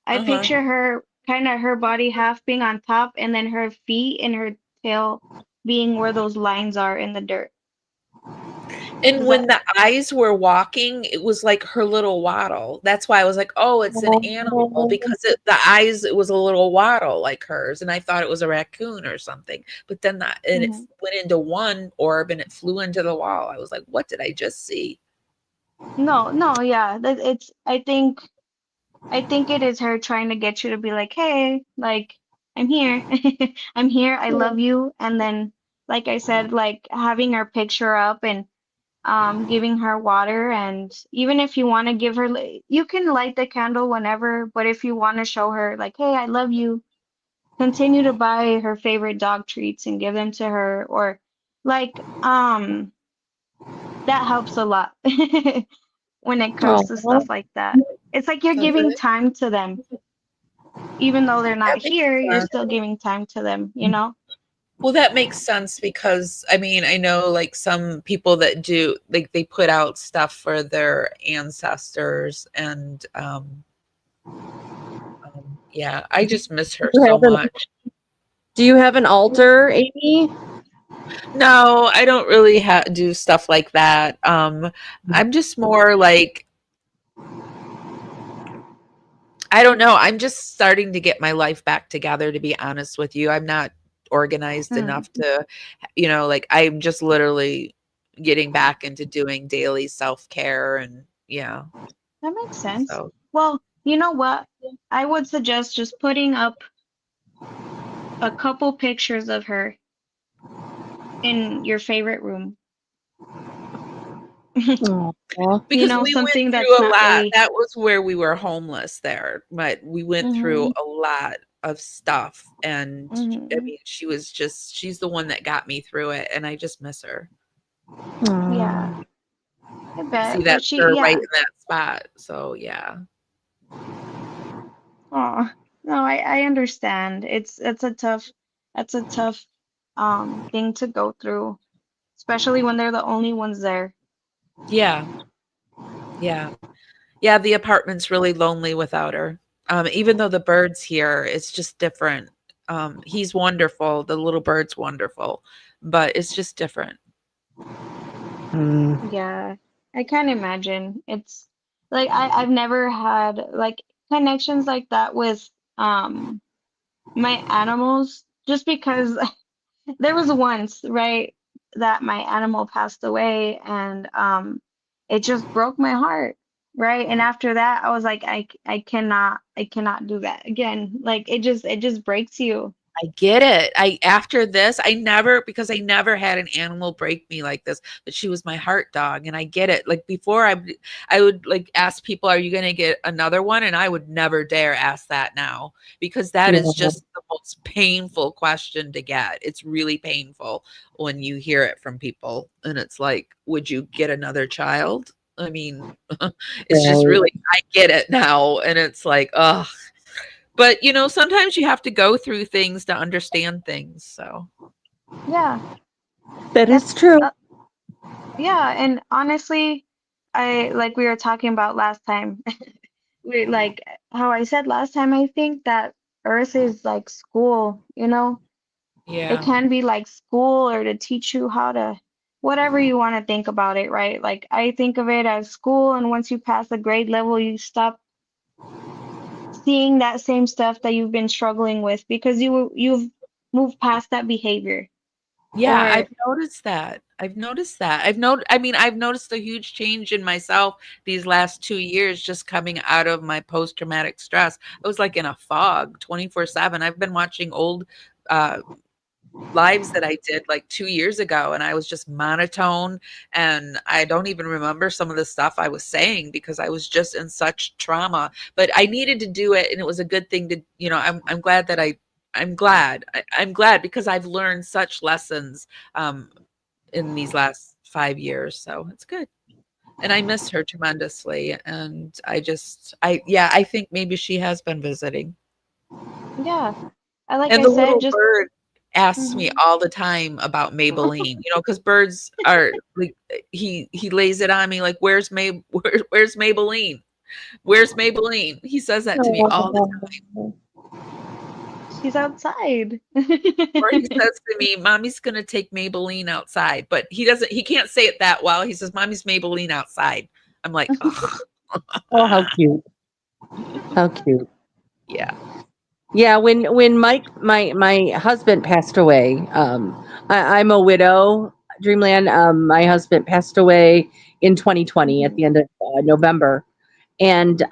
I Uh-huh. picture her kind of her body half being on top and then her feet and her tail being where those lines are in the dirt. And Does when that, the eyes were walking, it was like her little waddle. That's why I was like, "Oh, it's an animal," because the eyes it was a little waddle like hers, and I thought it was a raccoon or something. But then that and it Mhm. went into one orb and it flew into the wall. I was like, "What did I just see?" No, no, yeah. That it's I think it is her trying to get you to be like, hey, like, I'm here. I'm here. I love you. And then, like I said, like having her picture up and giving her water. And even if you want to give her, you can light the candle whenever, but if you want to show her, like, hey, I love you, continue to buy her favorite dog treats and give them to her. Or, like, that helps a lot when it comes to oh, stuff like that. It's like you're giving Okay, time to them even though they're not that makes here, you're sense. still giving time to them, you know? Well, that makes sense because I mean, I know like some people that do like they put out stuff for their ancestors and yeah, I just miss her you so have an, much. do you have an altar, Amy? No, I don't really do stuff like that. I'm just more like I don't know. I'm just starting to get my life back together, to be honest with you. I'm not organized Hmm, enough to, like I'm just literally getting back into doing daily self care and yeah. that makes sense. So Well, you know what? I would suggest just putting up a couple pictures of her in your favorite room. Oh, You because know, we went something that's through a not lot. really. That was where we were homeless there, but we went through Hmm. a lot of stuff and I Hmm. mean she's the one that got me through it and I just miss her. Yeah, I See, bet. But that's her right yeah. in that spot. So yeah. Oh, no, I understand. That's a tough thing to go through, especially when they're the only ones there. Yeah. Yeah. Yeah, the apartment's really lonely without her. Even though the bird's here, it's just different. He's wonderful. The little bird's wonderful, but it's just different. mm. Yeah, I can't imagine. It's like I've never had like connections like that with um my animals just because there was once, right, that my animal passed away and it just broke my heart, right? And after that I was like I cannot do that again. Like it just breaks you. I get it. After this, I never had an animal break me like this, but she was my heart dog, and I get it. Like before, I would like ask people, "Are you going to get another one?" And I would never dare ask that now because that Yeah. is just the most painful question to get. It's really painful when you hear it from people, and it's like, "Would you get another child?" I mean, it's just Right. really, I get it now, and it's like, oh. But, sometimes you have to go through things to understand things, so Yeah, That that's is true. yeah, and honestly, I like we were talking about last time. We like how I said last time, I think that Earth is like school, It yeah. can be like school or to teach you how to whatever you want to think about it, right? Like I think of it as school, and once you pass a grade level, you stop seeing that same stuff that you've been struggling with because you've moved past that behavior. Yeah, Or I've noticed that. I've noticed that. I've noticed a huge change in myself these last 2 years just coming out of my post-traumatic stress. I was, like, in a fog 24/7. I've been watching old, uh lives that I did like 2 years ago, and I was just monotone, and I don't even remember some of the stuff I was saying because I was just in such trauma, but I needed to do it, and it was a good thing to, I'm glad that I'm glad because I've learned such lessons, in these last 5 years, so it's good, and I miss her tremendously, and I think maybe she has been visiting. yeah, like And I the said, little just bird asks me mhm. all the time about Maybelline, because birds are like he lays it on me like, where's Maybelline? Where's Maybelline? He says that to me all the time. She's outside. Or he says to me, "Mommy's gonna take Maybelline outside." But he can't say it that well. He says, "Mommy's Maybelline outside." I'm like, "Ugh." Oh, how cute. How cute. Yeah. Yeah, when Mike, my husband passed away. I'm a widow. Dreamland. My husband passed away in 2020 at Mhm. the end of November, and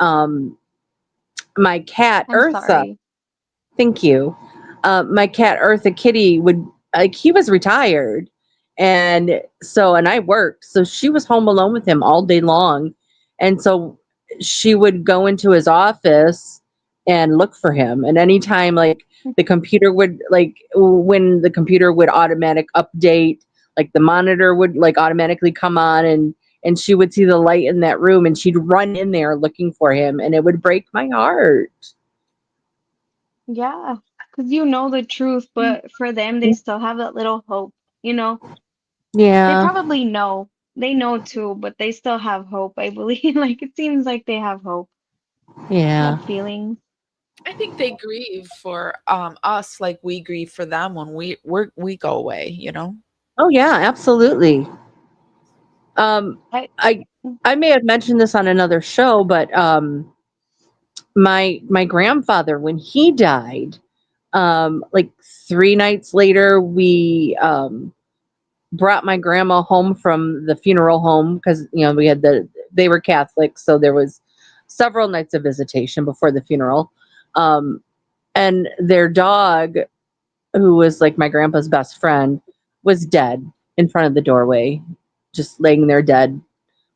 my cat I'm Eartha. sorry. Thank you. My cat Eartha Kitty would like he was retired, and I worked, so she was home alone with him all day long, and so she would go into his office and look for him, and anytime like the computer would like when the computer would automatic update, like the monitor would like automatically come on and she would see the light in that room and she'd run in there looking for him and it would break my heart. Yeah, because you know the truth, but for them, they still have that little hope, They Yeah. probably know. They know too, but they still have hope, I believe. Like it seems like they have hope. They Yeah. have feelings. I think they grieve for us like we grieve for them when we go away. Oh yeah, absolutely. Um, I I I may have mentioned this on another show, but my grandfather when he died, like 3 nights later, we brought my grandma home from the funeral home because we had they were Catholic, so there was several nights of visitation before the funeral, um, and their dog, who was like my grandpa's best friend, was dead in front of the doorway, just laying there dead.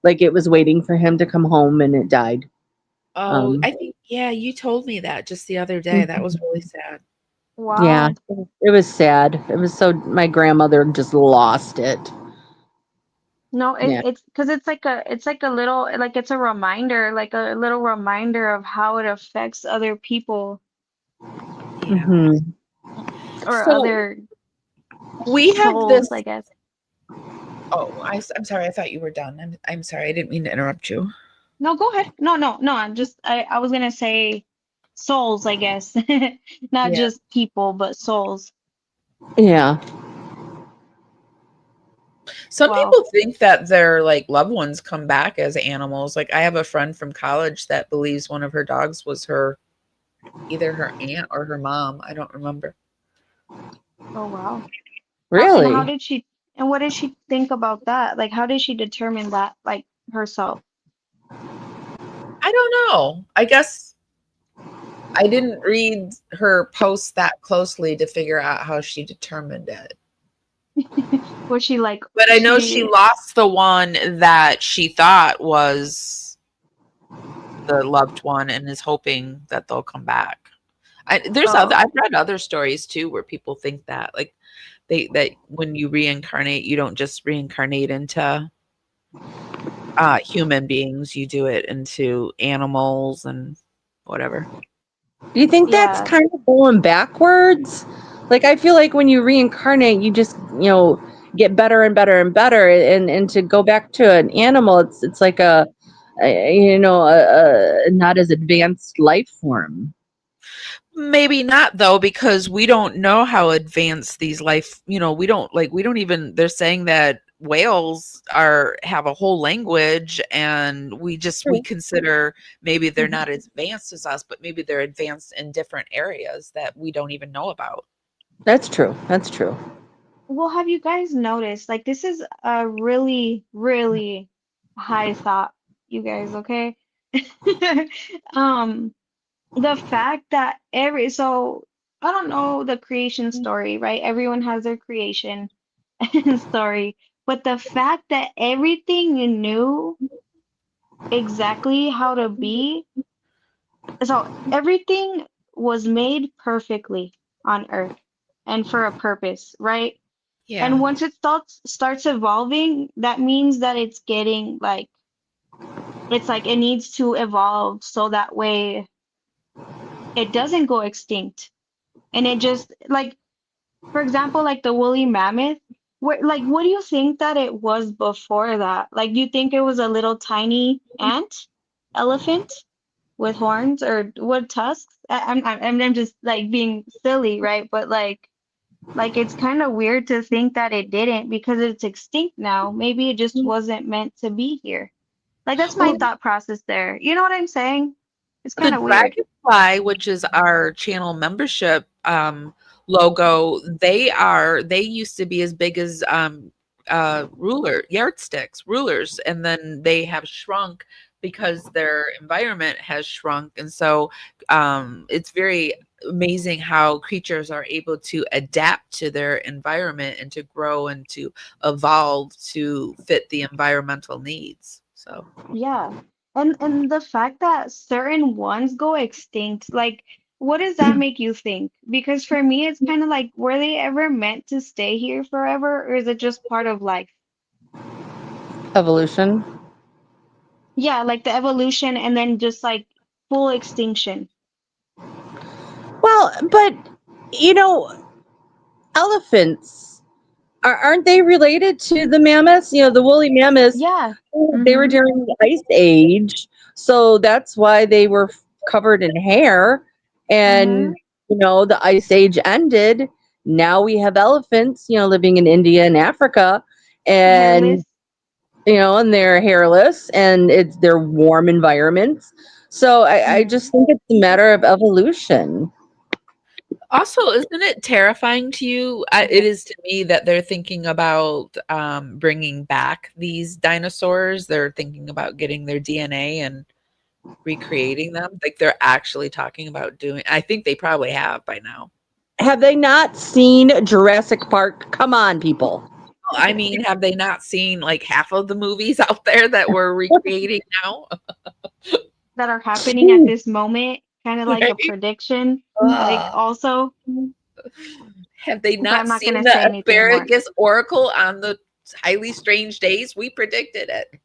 Like it was waiting for him to come home and it died. Oh, Um, I think, yeah, you told me that just the other day. That was mhm. really sad. Yeah, wow. it was sad. It was so my grandmother just lost it. No, Yeah. it's because it's like a little like it's a reminder, like a little reminder of how it affects other people Yeah. Hmm. or So other we have souls, this. I guess. Oh, I'm sorry. I thought you were done. I'm sorry. I didn't mean to interrupt you. No, go ahead. No, no, no. I was gonna say souls, I guess. Not Yeah. just people, but souls. Yeah. Some Wow. people think that their like loved ones come back as animals. Like I have a friend from college that believes one of her dogs was either her aunt or her mom. I don't remember. Oh, wow. And how Really? did she, and what did she think about that? Like, how did she determine that, like, herself? I don't know. I didn't read her post that closely to figure out how she determined it. Was she like, But I know she lost the one that she thought was the loved one and is hoping that they'll come back. I've read other stories too where people think that like that when you reincarnate, you don't just reincarnate into human beings, you do it into animals and whatever. Do you think that's Yeah. kind of going backwards? Like, I feel like when you reincarnate, you just, get better and better and better. And to go back to an animal, it's like a not as advanced life form. Maybe not though, because we don't know how advanced these life, we don't even, they're saying that whales have a whole language, and we consider maybe they're not as advanced as us, but maybe they're advanced in different areas that we don't even know about. That's true. That's true. Well, have you guys noticed? Like, this is a really, really high thought, you guys, okay? Um, the fact that so I don't know the creation story, right? Everyone has their creation story, but the fact that everything you knew exactly how to be, so everything was made perfectly on Earth and for a purpose, right? And Yeah. once it starts evolving, that means that it's getting like it's like it needs to evolve so that way it doesn't go extinct. And it just like, for example, like the woolly mammoth, what do you think that it was before that? Like, do you think it was a little tiny ant, elephant with horns or wood tusks? I'm just like being silly, right? But like it's kind of weird to think that it didn't because it's extinct now. Maybe it just wasn't meant to be here. Like that's my Well, thought process there. You know what I'm saying? It's the kind of weird. Dragonfly, which is our channel membership logo, they used to be as big as rulers, and then they have shrunk because their environment has shrunk. And so it's very amazing how creatures are able to adapt to their environment and to grow and to evolve to fit the environmental needs. So Yeah. And the fact that certain ones go extinct, like what does that make you think? Because for me it's kind of like were they ever meant to stay here forever or is it just part of life? Evolution. Yeah, like the evolution and then just like full extinction. Well, but you know, elephants aren't they related to the mammoths? The woolly mammoths. Yeah. They were Mm-hmm. during the ice age, so that's why they were covered in hair. Mm-hmm. And the ice age ended. Now we have elephants, living in India and Africa, and Hairless. and they're hairless, and they're warm environments. So I Mm-hmm. just think it's a matter of evolution. also, isn't it terrifying to you? It is to me that they're thinking about bringing back these dinosaurs. They're thinking about getting their DNA and recreating them. Like they're actually talking about doing. I think they probably have by now. Have they not seen Jurassic Park? Come on, people. I mean, have they not seen like half of the movies out there that we're recreating now? That are happening at this moment, kind of like a Right? prediction. Like Ugh. also, Have they okay, I'm not not seen gonna say the anything more. asparagus oracle on the highly strange days? We predicted it.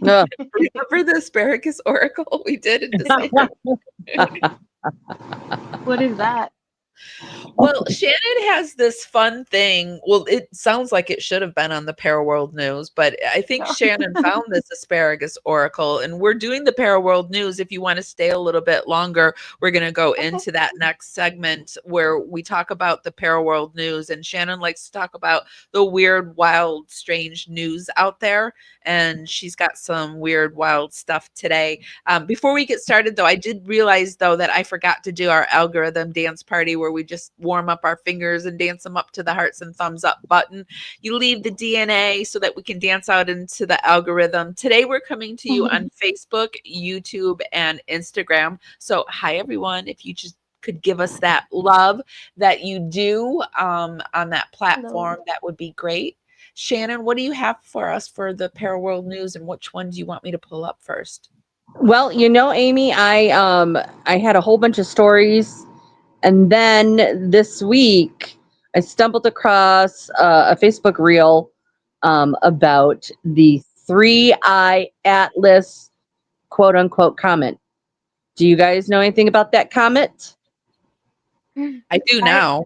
Ugh. Remember the asparagus oracle we did in December? What is that? Well, Shannon has this fun thing. Well, it sounds like it should have been on the Paraworld News, but I think No. Shannon found this asparagus oracle, and we're doing the Paraworld News. If you want to stay a little bit longer, we're going to go Okay. into that next segment where we talk about the Paraworld News, and Shannon likes to talk about the weird, wild, strange news out there, and she's got some weird, wild stuff today. Before we get started, though, I did realize, though, that I forgot to do our algorithm dance party where where we just warm up our fingers and dance them up to the hearts and thumbs up button. You leave the DNA so that we can dance out into the algorithm. Today, we're coming to you on Facebook, YouTube, and Instagram. So hi, everyone. If you just could give us that love that you do on that platform, that would be great. Shannon, what do you have for us for the Paraworld News, and which one do you want me to pull up first? Well, Amy, I had a whole bunch of stories, and then this week I stumbled across a Facebook reel about the 3-eye Atlas quote unquote comet. Do you guys know anything about that comet? I do now.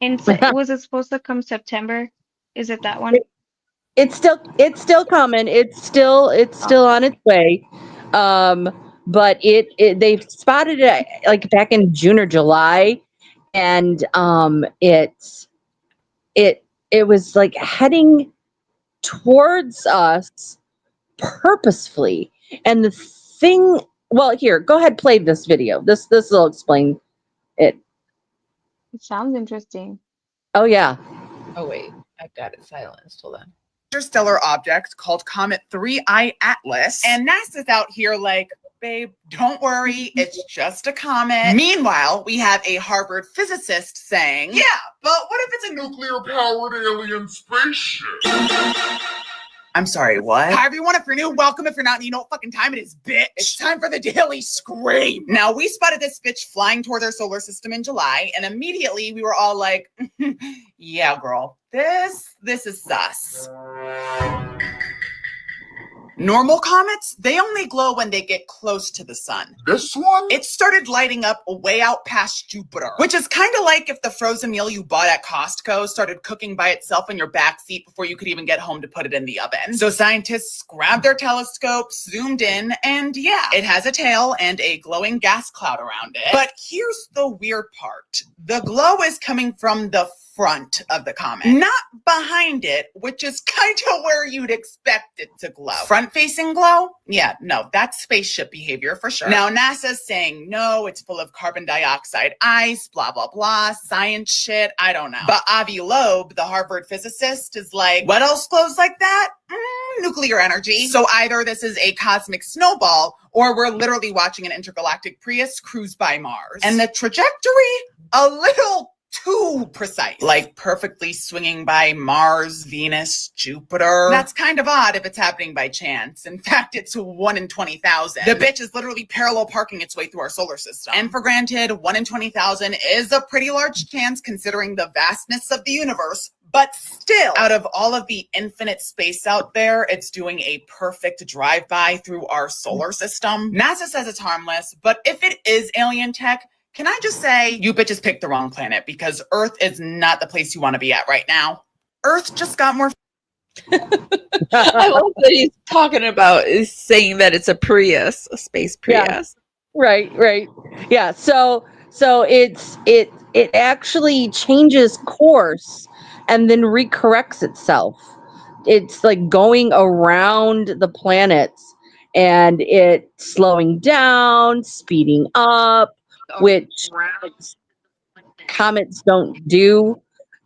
And was it supposed to come September? Is it that one? It's still coming. It's still on its way. But they spotted it like back in June or July, and it was like heading towards us purposefully. And the thing, well, here, go ahead, play this video. This will explain it. It sounds interesting. Oh yeah. Oh wait, I've got it silenced. Hold on. Interstellar object called Comet 3-eye Atlas, and NASA's out here like, babe, don't worry, it's just a comet. Meanwhile, we have a Harvard physicist saying, yeah, but what if it's a nuclear-powered alien spaceship? I'm sorry, what? Hi, everyone. If you're new, welcome. If you're not, you know what fucking time it is, bitch. It's time for the Daily Scream. Now, we spotted this bitch flying towards our solar system in July, and immediately we were all like, yeah, girl, this is sus. Normal comets, they only glow when they get close to the sun. This one? It started lighting up way out past Jupiter, which is kind of like if the frozen meal you bought at Costco started cooking by itself in your backseat before you could even get home to put it in the oven. So scientists grabbed their telescopes, zoomed in, and yeah, it has a tail and a glowing gas cloud around it. But here's the weird part. The glow is coming from the front of the comet, not behind it, which is kind of where you'd expect it to glow. Front-facing glow? Yeah, no, that's spaceship behavior for sure. Now, NASA's saying, no, it's full of carbon dioxide ice, blah, blah, blah, science shit, I don't know. But Avi Loeb, the Harvard physicist, is like, what else glows like that? Nuclear energy. So either this is a cosmic snowball, or we're literally watching an intergalactic Prius cruise by Mars. And the trajectory, a little too precise, like perfectly swinging by Mars, Venus, Jupiter. That's kind of odd if it's happening by chance. In fact, it's 1 in 20,000. The bitch is literally parallel parking its way through our solar system. And for granted, 1 in 20,000 is a pretty large chance considering the vastness of the universe. But still, out of all of the infinite space out there, it's doing a perfect drive-by through our solar system. NASA says it's harmless, but if it is alien tech, can I just say, you bitches picked the wrong planet, because Earth is not the place you want to be at right now. Earth just got more. I love that he's talking about, is saying that it's a Prius, a space Prius. Yeah. Right. Yeah. So it actually changes course and then recorrects itself. It's like going around the planets, and it's slowing down, speeding up, which comets don't do.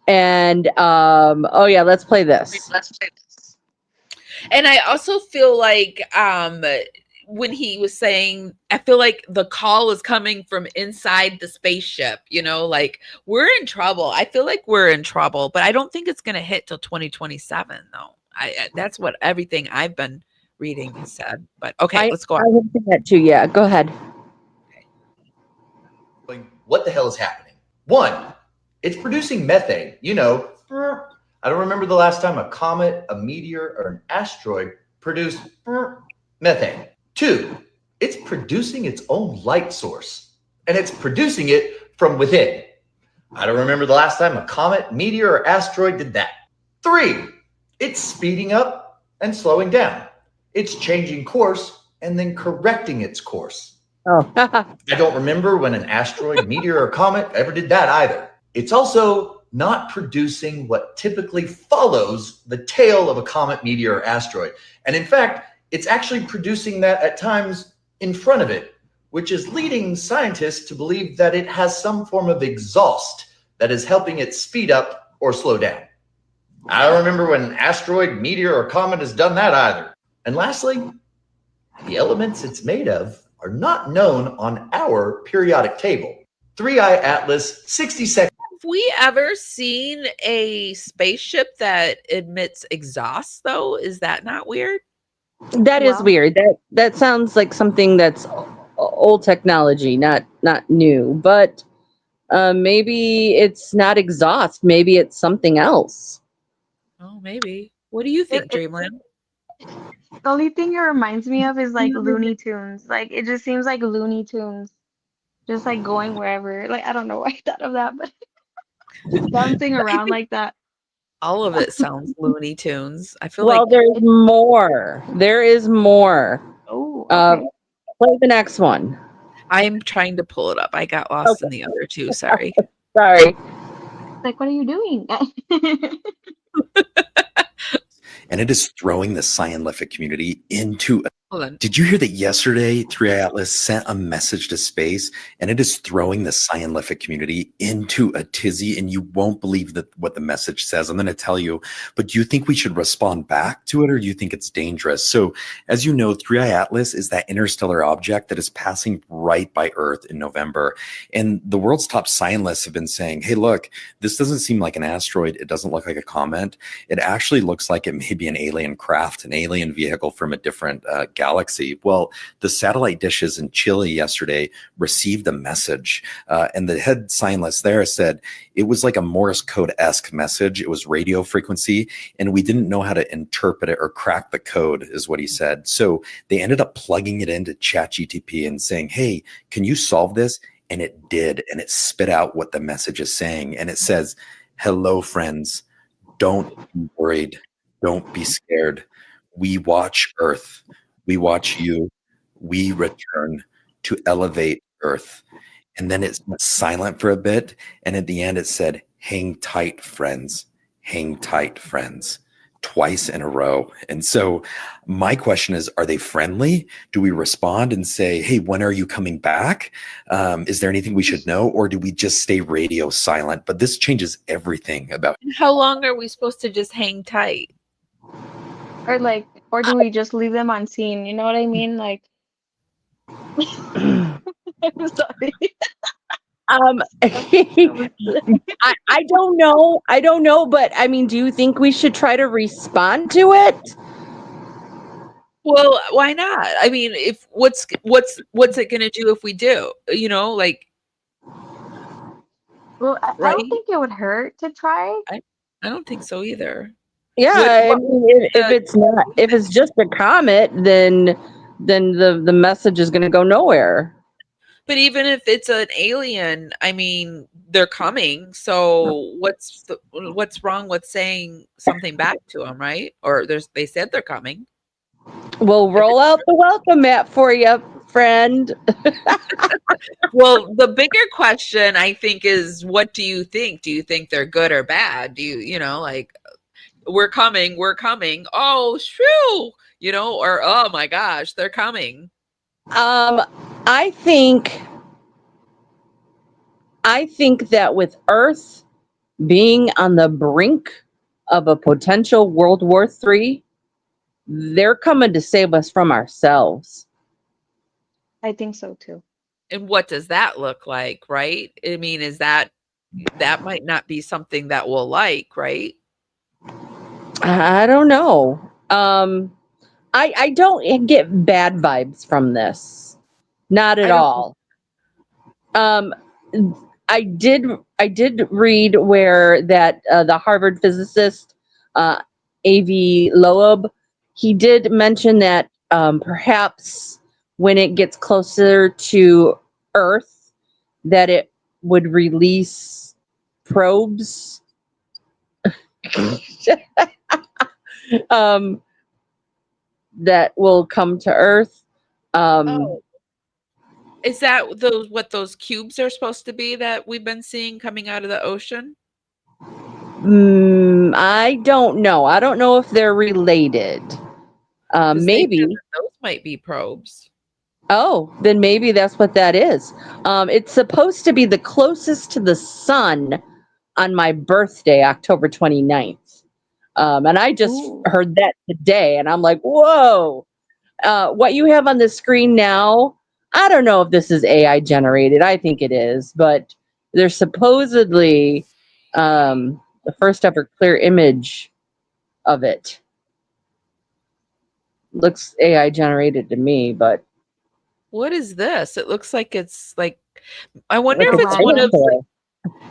And oh yeah, let's play this. And I also feel like when he was saying, I feel like the call is coming from inside the spaceship, like we're in trouble. I feel like we're in trouble, but I don't think it's going to hit till 2027 though. That's what everything I've been reading has said. But okay, let's go on. I would say that too. Yeah, go ahead. What the hell is happening? One, it's producing methane. I don't remember the last time a comet, a meteor, or an asteroid produced methane. Two, it's producing its own light source, and it's producing it from within. I don't remember the last time a comet, meteor, or asteroid did that. Three, it's speeding up and slowing down. It's changing course and then correcting its course. Oh. I don't remember when an asteroid, meteor, or comet ever did that either. It's also not producing what typically follows the tail of a comet, meteor, or asteroid. And in fact, it's actually producing that at times in front of it, which is leading scientists to believe that it has some form of exhaust that is helping it speed up or slow down. I don't remember when an asteroid, meteor, or comet has done that either. And lastly, the elements it's made of are not known on our periodic table. 3i Atlas 60 Have we ever seen a spaceship that emits exhaust, though? Is that not weird? That is Wow. weird. That sounds like something that's old technology, not new. But maybe it's not exhaust. Maybe it's something else. Oh, maybe. What do you think, It, Dreamland? the only thing it reminds me of is like Looney Tunes. Like it just seems like Looney Tunes, just like going wherever. Like I don't know why I thought of that, but bouncing around like that. All of it sounds Looney Tunes. I feel Well, like there's more. There is more. Oh, Uh, okay. play the next one. I'm trying to pull it up. I got lost in the other two. Sorry. Sorry. Like what are you doing? And it is throwing the scientific community into. Hold on. Did you hear that yesterday 3i Atlas sent a message to space, and it is throwing the scientific community into a tizzy, and you won't believe that what the message says. I'm going to tell you, but do you think we should respond back to it, or do you think it's dangerous? So as you know, 3i Atlas is that interstellar object that is passing right by Earth in November. And the world's top scientists have been saying, hey, look, this doesn't seem like an asteroid. It doesn't look like a comet. It actually looks like it may be an alien craft, an alien vehicle from a different galaxy. Well, the satellite dishes in Chile yesterday received a message, and the head scientist there said it was like a Morse code-esque message. It was radio frequency, and we didn't know how to interpret it or crack the code, is what he said. So they ended up plugging it into ChatGPT and saying, hey, can you solve this? And it did, and it spit out what the message is saying. And it says, hello, friends. Don't be worried. Don't be scared. We watch Earth. We watch you. We return to elevate Earth. And then it's silent for a bit. And at the end, it said, hang tight, friends. Hang tight, friends. Twice in a row. And so my question is, are they friendly? Do we respond and say, hey, when are you coming back? Is there anything we should know? Or do we just stay radio silent? But this changes everything about. How long are we supposed to just hang tight? Or do we just leave them on scene? You know what I mean? Like I'm sorry. I don't know. I don't know, but I mean, do you think we should try to respond to it? Well, why not? I mean, if what's it going to do if we do? You know, like, Well, I right? don't think it would hurt to try. I don't think so either. Yeah, I mean, if it's just a comet, then the message is going to go nowhere. But even if it's an alien, I mean, they're coming. So what's wrong with saying something back to them, right? Or they said they're coming. We'll roll out the welcome mat for you, friend. Well, the bigger question, I think, is what do you think? Do you think they're good or bad? Do you know, like, we're coming. Oh, shoo, you know, or oh my gosh, they're coming. I think that with Earth being on the brink of a potential World War III, they're coming to save us from ourselves. I think so too. And what does that look like, right? I mean, is that might not be something that we'll like, right? I don't know. I don't get bad vibes from this. Not at all. I did read where that the Harvard physicist A.V. Loeb, he did mention that perhaps when it gets closer to Earth, that it would release probes. That will come to Earth. Is that what those cubes are supposed to be that we've been seeing coming out of the ocean? I don't know. I don't know if they're related. Maybe those might be probes. Oh, then maybe that's what that is. It's supposed to be the closest to the sun on my birthday, October 29th. And I just Ooh. heard that today, and I'm like, whoa. What you have on the screen now, I don't know if this is AI generated. I think it is, but there's supposedly the first ever clear image of it. Looks AI generated to me, but What is this? It looks like it's like, I wonder like if a it's one of, dinosaur.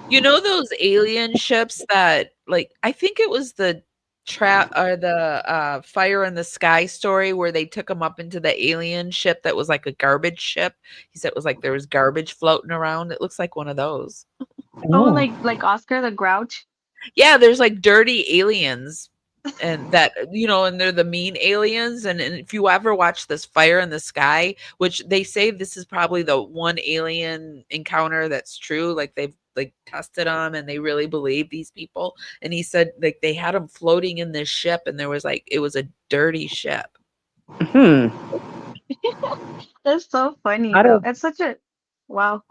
you know, those alien ships that, like, I think it was the trap or the Fire in the Sky story where they took him up into the alien ship that was like a garbage ship. He said it was like there was garbage floating around. It looks like one of those. Oh, Oh. like Oscar the Grouch. Yeah, there's like dirty aliens and that, you know, and they're the mean aliens. And if you ever watch this Fire in the Sky, which they say this is probably the one alien encounter that's true, like they've like tested them and they really believe these people. And he said like they had them floating in this ship and there was like it was a dirty ship. Hmm. That's so funny I though. don't. It's such a wow.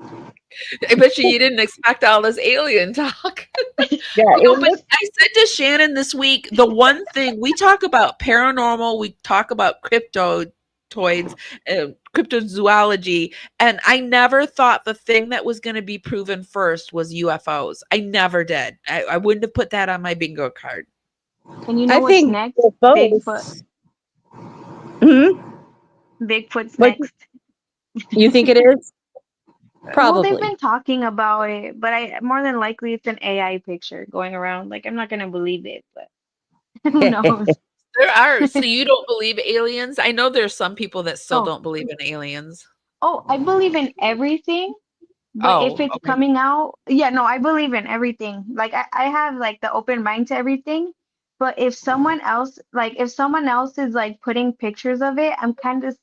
I bet you didn't expect all this alien talk. Yeah, You know, it but looks. I said to Shannon this week, the one thing we talk about paranormal, we talk about cryptotoids, cryptozoology, and I never thought the thing that was going to be proven first was UFOs. I never did. I wouldn't have put that on my bingo card. And you I know what's think next? Bigfoot. both. Hmm. Bigfoot's What next. you think it is? Well, they've Probably. been talking about it, but I more than likely it's an AI picture going around. Like I'm not gonna believe it, but who knows? There are. So you don't believe aliens? I know there's some people that still Oh, don't believe in aliens. I believe in everything, but if Oh, it's okay. coming out, yeah, no, I believe in everything. Like I have like the open mind to everything. But if someone else is like putting pictures of it, I'm kind of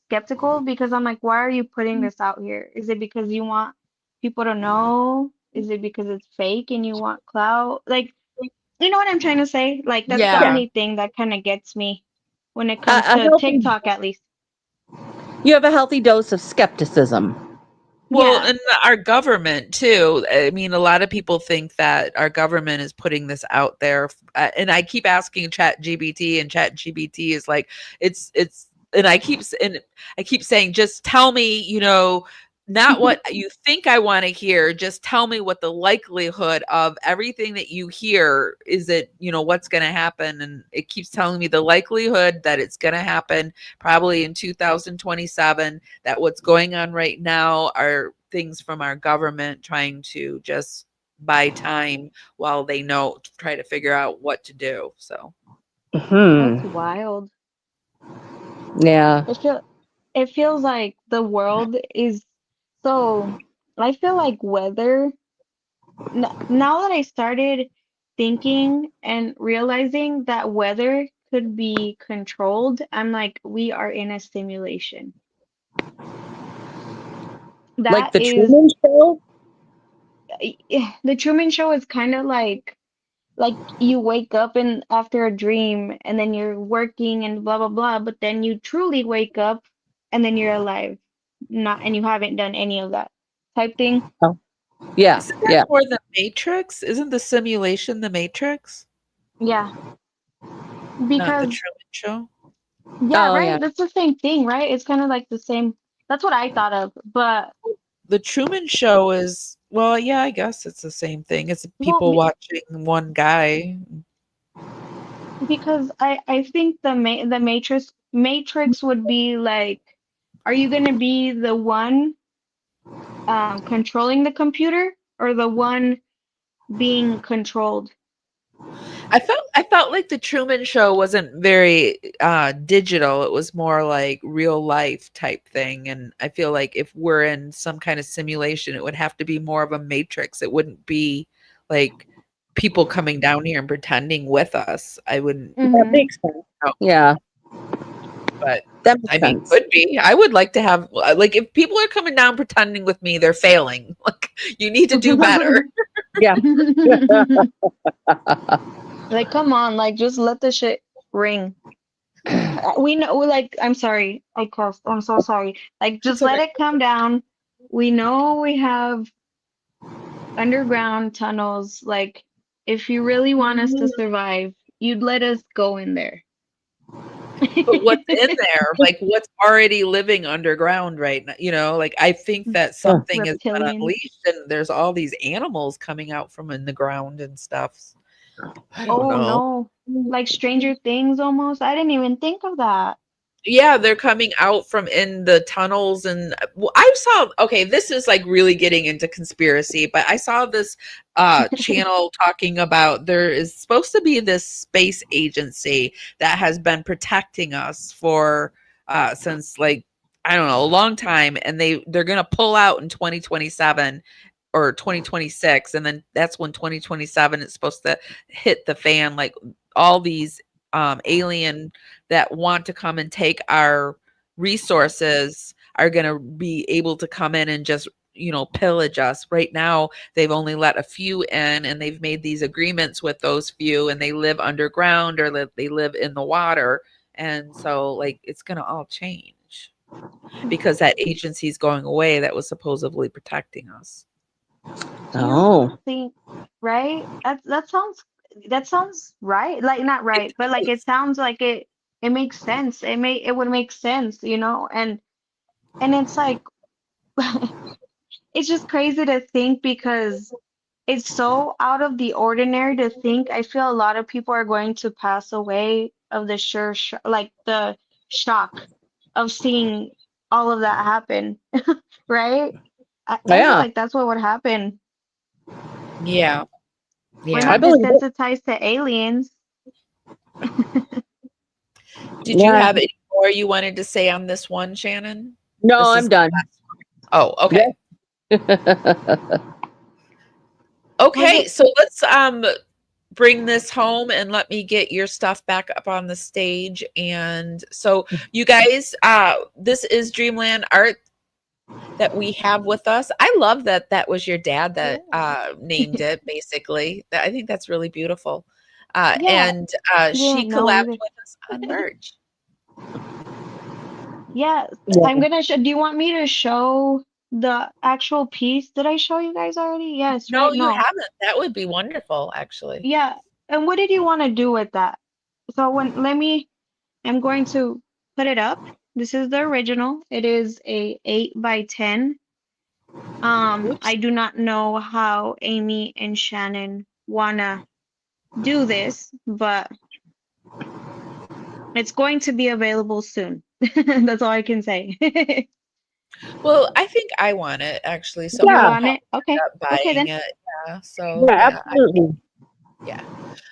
skeptical because I'm like, why are you putting this out here? Is it because you want people to know? Is it because it's fake and you want clout? Like, you know what I'm trying to say? Like, that's the Yeah. Yeah. only thing that kind of gets me when it comes A to healthy. TikTok, at least. You have a healthy dose of skepticism. Well, Yeah. and our government too. I mean, a lot of people think that our government is putting this out there, and I keep asking Chat GBT, and Chat GBT is like, it's, and I keep saying, just tell me, you know, not what you think I want to hear. Just tell me what the likelihood of everything that you hear is. It, you know, what's going to happen, and it keeps telling me the likelihood that it's going to happen probably in 2027, that what's going on right now are things from our government trying to just buy time while they know try to figure out what to do. So That's Hmm. wild. Yeah. It feel it feels like the world is so I feel like weather now that I started thinking and realizing that weather could be controlled, I'm like, we are in a simulation. Like That the is, Truman Show. the Truman Show is kind of like you wake up and after a dream and then you're working and blah blah blah, but then you truly wake up and then you're alive, not and you haven't done any of that type thing. Oh, yeah. isn't that Yeah. more the Matrix? Isn't the simulation the Matrix, Yeah, not the because Truman Show? yeah, Oh, yeah. right. That's the same thing, right? It's kind of like the same. That's what I thought of, but The Truman Show is, well, yeah, I guess it's the same thing. It's well, people watching one guy. because I think the Matrix would be like, are you gonna be the one controlling the computer or the one being controlled? I felt like the Truman Show wasn't very digital. It was more like real life type thing. And I feel like if we're in some kind of simulation, it would have to be more of a matrix. It wouldn't be like people coming down here and pretending with us. I wouldn't That Mm-hmm. makes sense. know, Yeah. but That I makes mean, sense. could be. I would like to have like if people are coming down pretending with me, they're failing. Like you need to do better. Yeah. Like, come on, like just let the shit ring. We know, like, I'm sorry, I cussed. I'm so sorry. Like, It's just let okay. it come down. We know we have underground tunnels. Like, if you really want us to survive, you'd let us go in there. But what's in there? Like what's already living underground right now? You know, like I think that something has been Reptilians. unleashed and there's all these animals coming out from in the ground and stuff. I don't Oh know. no. Like Stranger Things almost. I didn't even think of that. Yeah, they're coming out from in the tunnels and well, I saw okay, this is like really getting into conspiracy, but I saw this channel talking about there is supposed to be this space agency that has been protecting us for since like I don't know, a long time and they're going to pull out in 2027 or 2026 and then that's when 2027 is supposed to hit the fan like all these alien that want to come and take our resources are going to be able to come in and just pillage us. Right now they've only let a few in and they've made these agreements with those few and they live underground or they live in the water, and so like it's going to all change because that agency's going away that was supposedly protecting us. Do you Oh, think, right? That sounds right. Like not It right, but like it does. sounds like it makes sense. It would make sense, and it's like it's just crazy to think because it's so out of the ordinary to think. I feel a lot of people are going to pass away of the like the shock of seeing all of that happen, right? I feel yeah. like that's what would happen. Yeah. We're I Yeah. not believe it. desensitized to aliens. Did you Yeah. have any more you wanted to say on this one, Shannon? No, This I'm is the done. last one. Oh, okay. Yeah. Was Okay, it? so let's bring this home and let me get your stuff back up on the stage. And so you guys, this is Dreamland Art that we have with us. I love that that was your dad that named it basically. I think that's really beautiful. Yeah, And I she didn't know collabed either. with us on merch. Yeah, Yeah. I'm gonna show. Do you want me to show the actual piece? Did I show you guys already? Yes, No, right? you No. haven't. That would be wonderful, actually. Yeah. And what did you want to do with that? So I'm going to put it up. This is the original. It is a 8 by 10. I Oops. do not know how Amy and Shannon wanna do this, but it's going to be available soon. That's all I can say. Well, I think I want it actually, so You Yeah. maybe want I'll it? Okay. end up Okay buying then. it. Yeah. So Yeah, yeah, absolutely. yeah.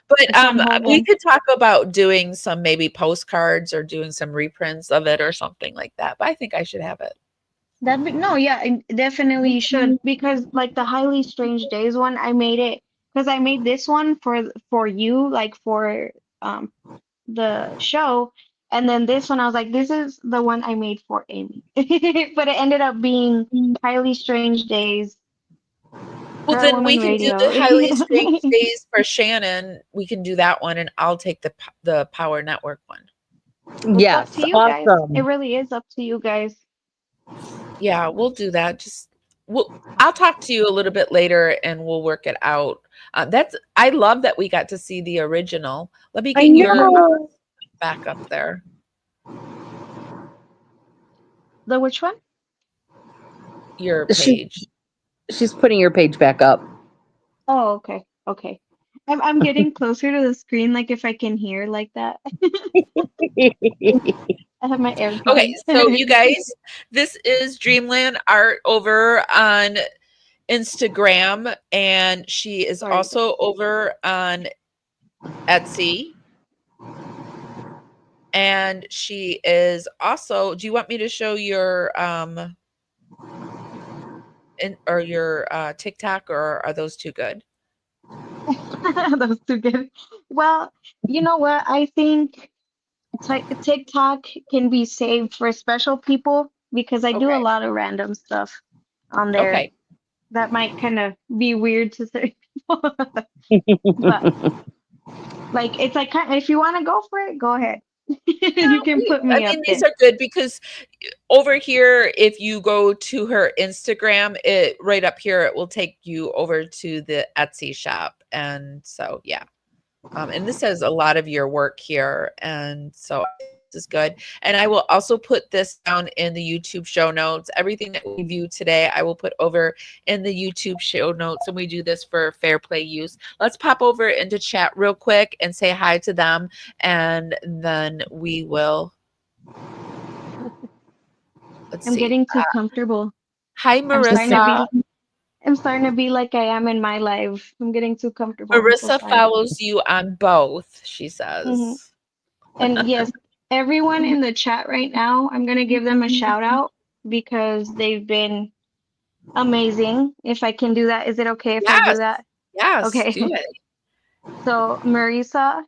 But It's on hold we then. could talk about doing some maybe postcards or doing some reprints of it or something like that. But I think I should have it. That'd be no, yeah, definitely you should because like the Highly Strange Days one, I made it because I made this one for you, like for um the show, and then this one I was like, this is the one I made for Amy, but it ended up being Highly Strange Days, Well, then we Parawoman can do Radio. the highly strange days for Shannon. We can do that one, and I'll take the Power Network one. It's up to Yes. you guys. It Awesome. really is up to you guys. Yeah, we'll do that. I'll talk to you a little bit later, and we'll work it out. That's I love that we got to see the original. Let me I get your know. back up there. The which one? Your She, page. she's putting your page back up. Oh, okay. Okay. I'm getting closer to the screen, like if I can hear like that. I have my Okay, AirPods. so you guys, this is Dreamland Art over on Instagram, and she is Sorry. also over on Etsy. And she is also, do you want me to show your or your TikTok, or are those too good? That was too good. Well, you know what? I think TikTok can be saved for special people because I do a Okay. lot of random stuff on there Okay. that might kind of be weird to say. But like it's like if you want to go for it, go ahead. You can put I me up mean, there. these are good because over here, if you go to her Instagram, it right up here, it will take you over to the Etsy shop. And so, yeah. And this has a lot of your work here. And so this is good. And I will also put this down in the YouTube show notes. Everything that we view today, I will put over in the YouTube show notes. And we do this for fair play use. Let's pop over into chat real quick and say hi to them. And then we will. Let's I'm see. getting too comfortable. Hi, I'm starting to Marissa. be I'm starting to be like I am in my life. I'm getting too comfortable. I'm so Marissa sorry. follows you on both, she Mhm. says. And yes, everyone in the chat right now, I'm gonna give them a shout out because they've been amazing. If I can do that, is it okay if I do Yes, that? yes, Okay. do it. So Marisa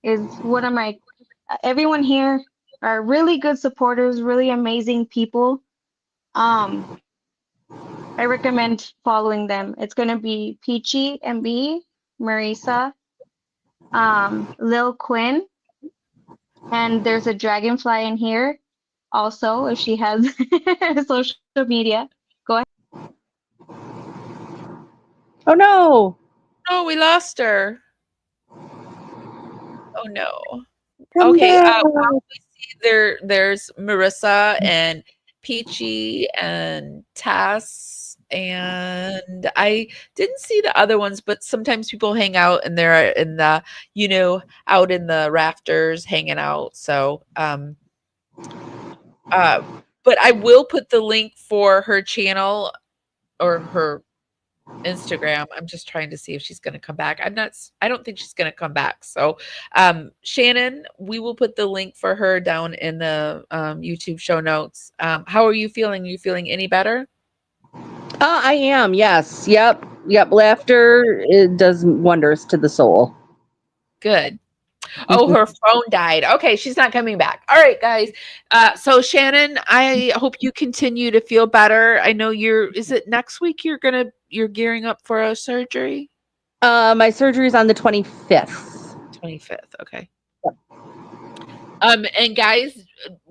is one of my everyone here are really good supporters, really amazing people. Um, I recommend following them. It's gonna be Peachy MB, Marisa, Lil Quinn, and there's a dragonfly in here also if she has social media. Go ahead. Oh no. Oh, we lost her. Oh no. Come Okay, back. well, we see there's Marissa and Peachy and Tess, and I didn't see the other ones, but sometimes people hang out and they're in the, out in the rafters hanging out. So, but I will put the link for her channel or her Instagram. I'm just trying to see if she's going to come back. I don't think she's going to come back. So, Shannon, we will put the link for her down in the YouTube show notes. How are you feeling? Are you feeling any better? I am. Yes. Yep. Yep. Laughter, it does wonders to the soul. Good. Oh, her phone died. Okay, she's not coming back. All right, guys. So Shannon, I hope you continue to feel better. I know is it next week you're gearing up for a surgery? My surgery is on the 25th. 25th. Okay. And guys,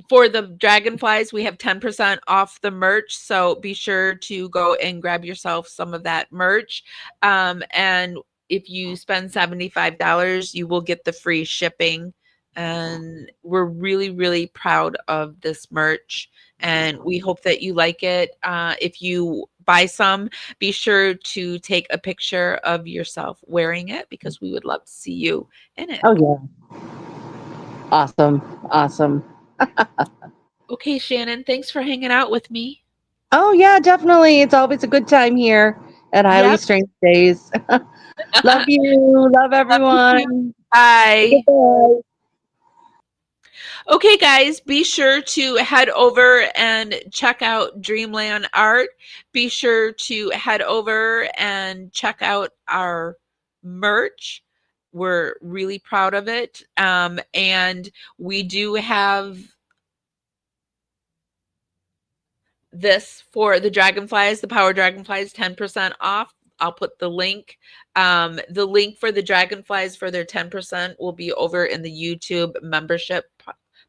for the Dragonflies, we have 10% off the merch. So be sure to go and grab yourself some of that merch. And if you spend $75, you will get the free shipping. And we're really, really proud of this merch. And we hope that you like it. If you buy some, be sure to take a picture of yourself wearing it because we would love to see you in it. Oh yeah. Awesome. Awesome. Okay, Shannon, thanks for hanging out with me. Oh yeah, definitely. It's always a good time here at Highly Yep. Strange Days. Love you. Love everyone. Bye. Goodbye. Okay, guys, be sure to head over and check out Dreamland Art. Be sure to head over and check out our merch. We're really proud of it. And we do have this for the Dragonflies, the Power Dragonflies, 10% off. I'll put the link. The link for the Dragonflies for their 10% will be over in the YouTube membership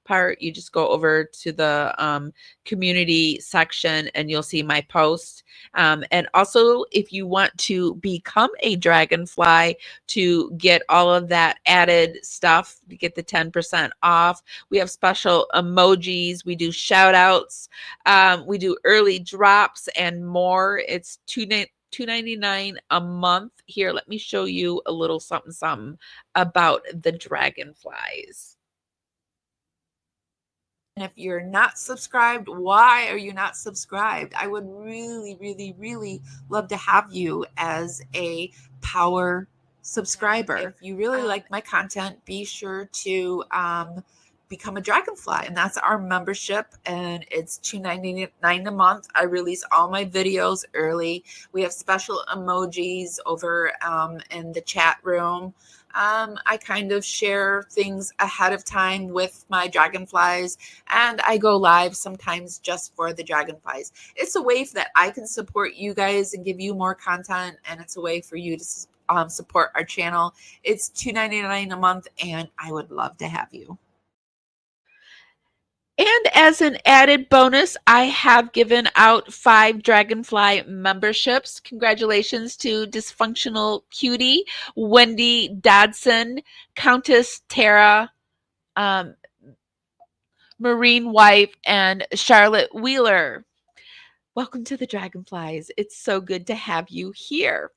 part. You just go over to the community section and you'll see my post. And also, if you want to become a Dragonfly to get all of that added stuff, to get the 10% off, we have special emojis. We do shout outs. We do early drops and more. It's $2.99 a month. Here, let me show you a little something about the Dragonflies. And if you're not subscribed, why are you not subscribed? I would really, really, really love to have you as a power subscriber. If you really like my content, be sure to become a Dragonfly, and that's our membership, and it's $2.99 a month. I release all my videos early. We have special emojis over in the chat room. I kind of share things ahead of time with my Dragonflies, and I go live sometimes just for the Dragonflies. It's a way that I can support you guys and give you more content, and it's a way for you to support our channel. It's $2.99 a month, and I would love to have you. And as an added bonus, I have given out 5 Dragonfly memberships. Congratulations to Dysfunctional Cutie, Wendy Dodson, Countess Tara, um, Marine Wife, and Charlotte Wheeler. Welcome to the Dragonflies. It's so good to have you here.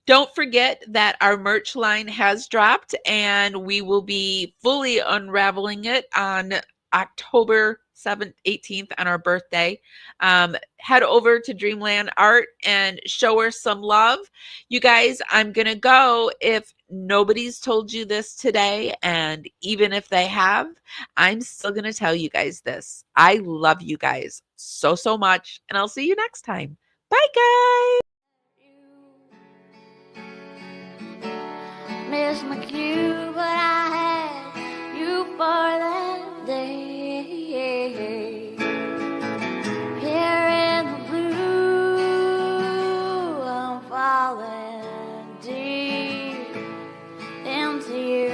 Don't forget that our merch line has dropped and we will be fully unraveling it on October 7th, 18th on our birthday. Head over to Dreamland Art and show her some love. You guys, I'm going to go. If nobody's told you this today, and even if they have, I'm still going to tell you guys this. I love you guys so, so much, and I'll see you next time. Bye, guys. Miss my cue, but I had you for that day. Here in the blue, I'm falling deep into you.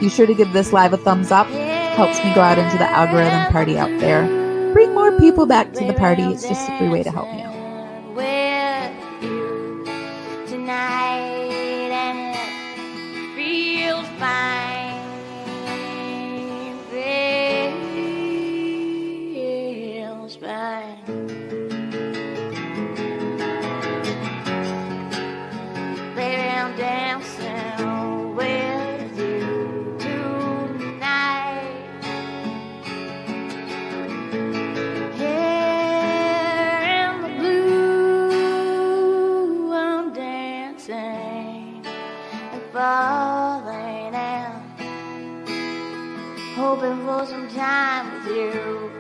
Be sure to give this live a thumbs up. Helps me go out into the algorithm party out there. Bring more people back to the party. It's just a free way to help me out. With you tonight, and it feels fine. Feels fine. Baby, I'm dancing with you tonight. Here in the blue, I'm dancing and falling out, hoping for some time with you.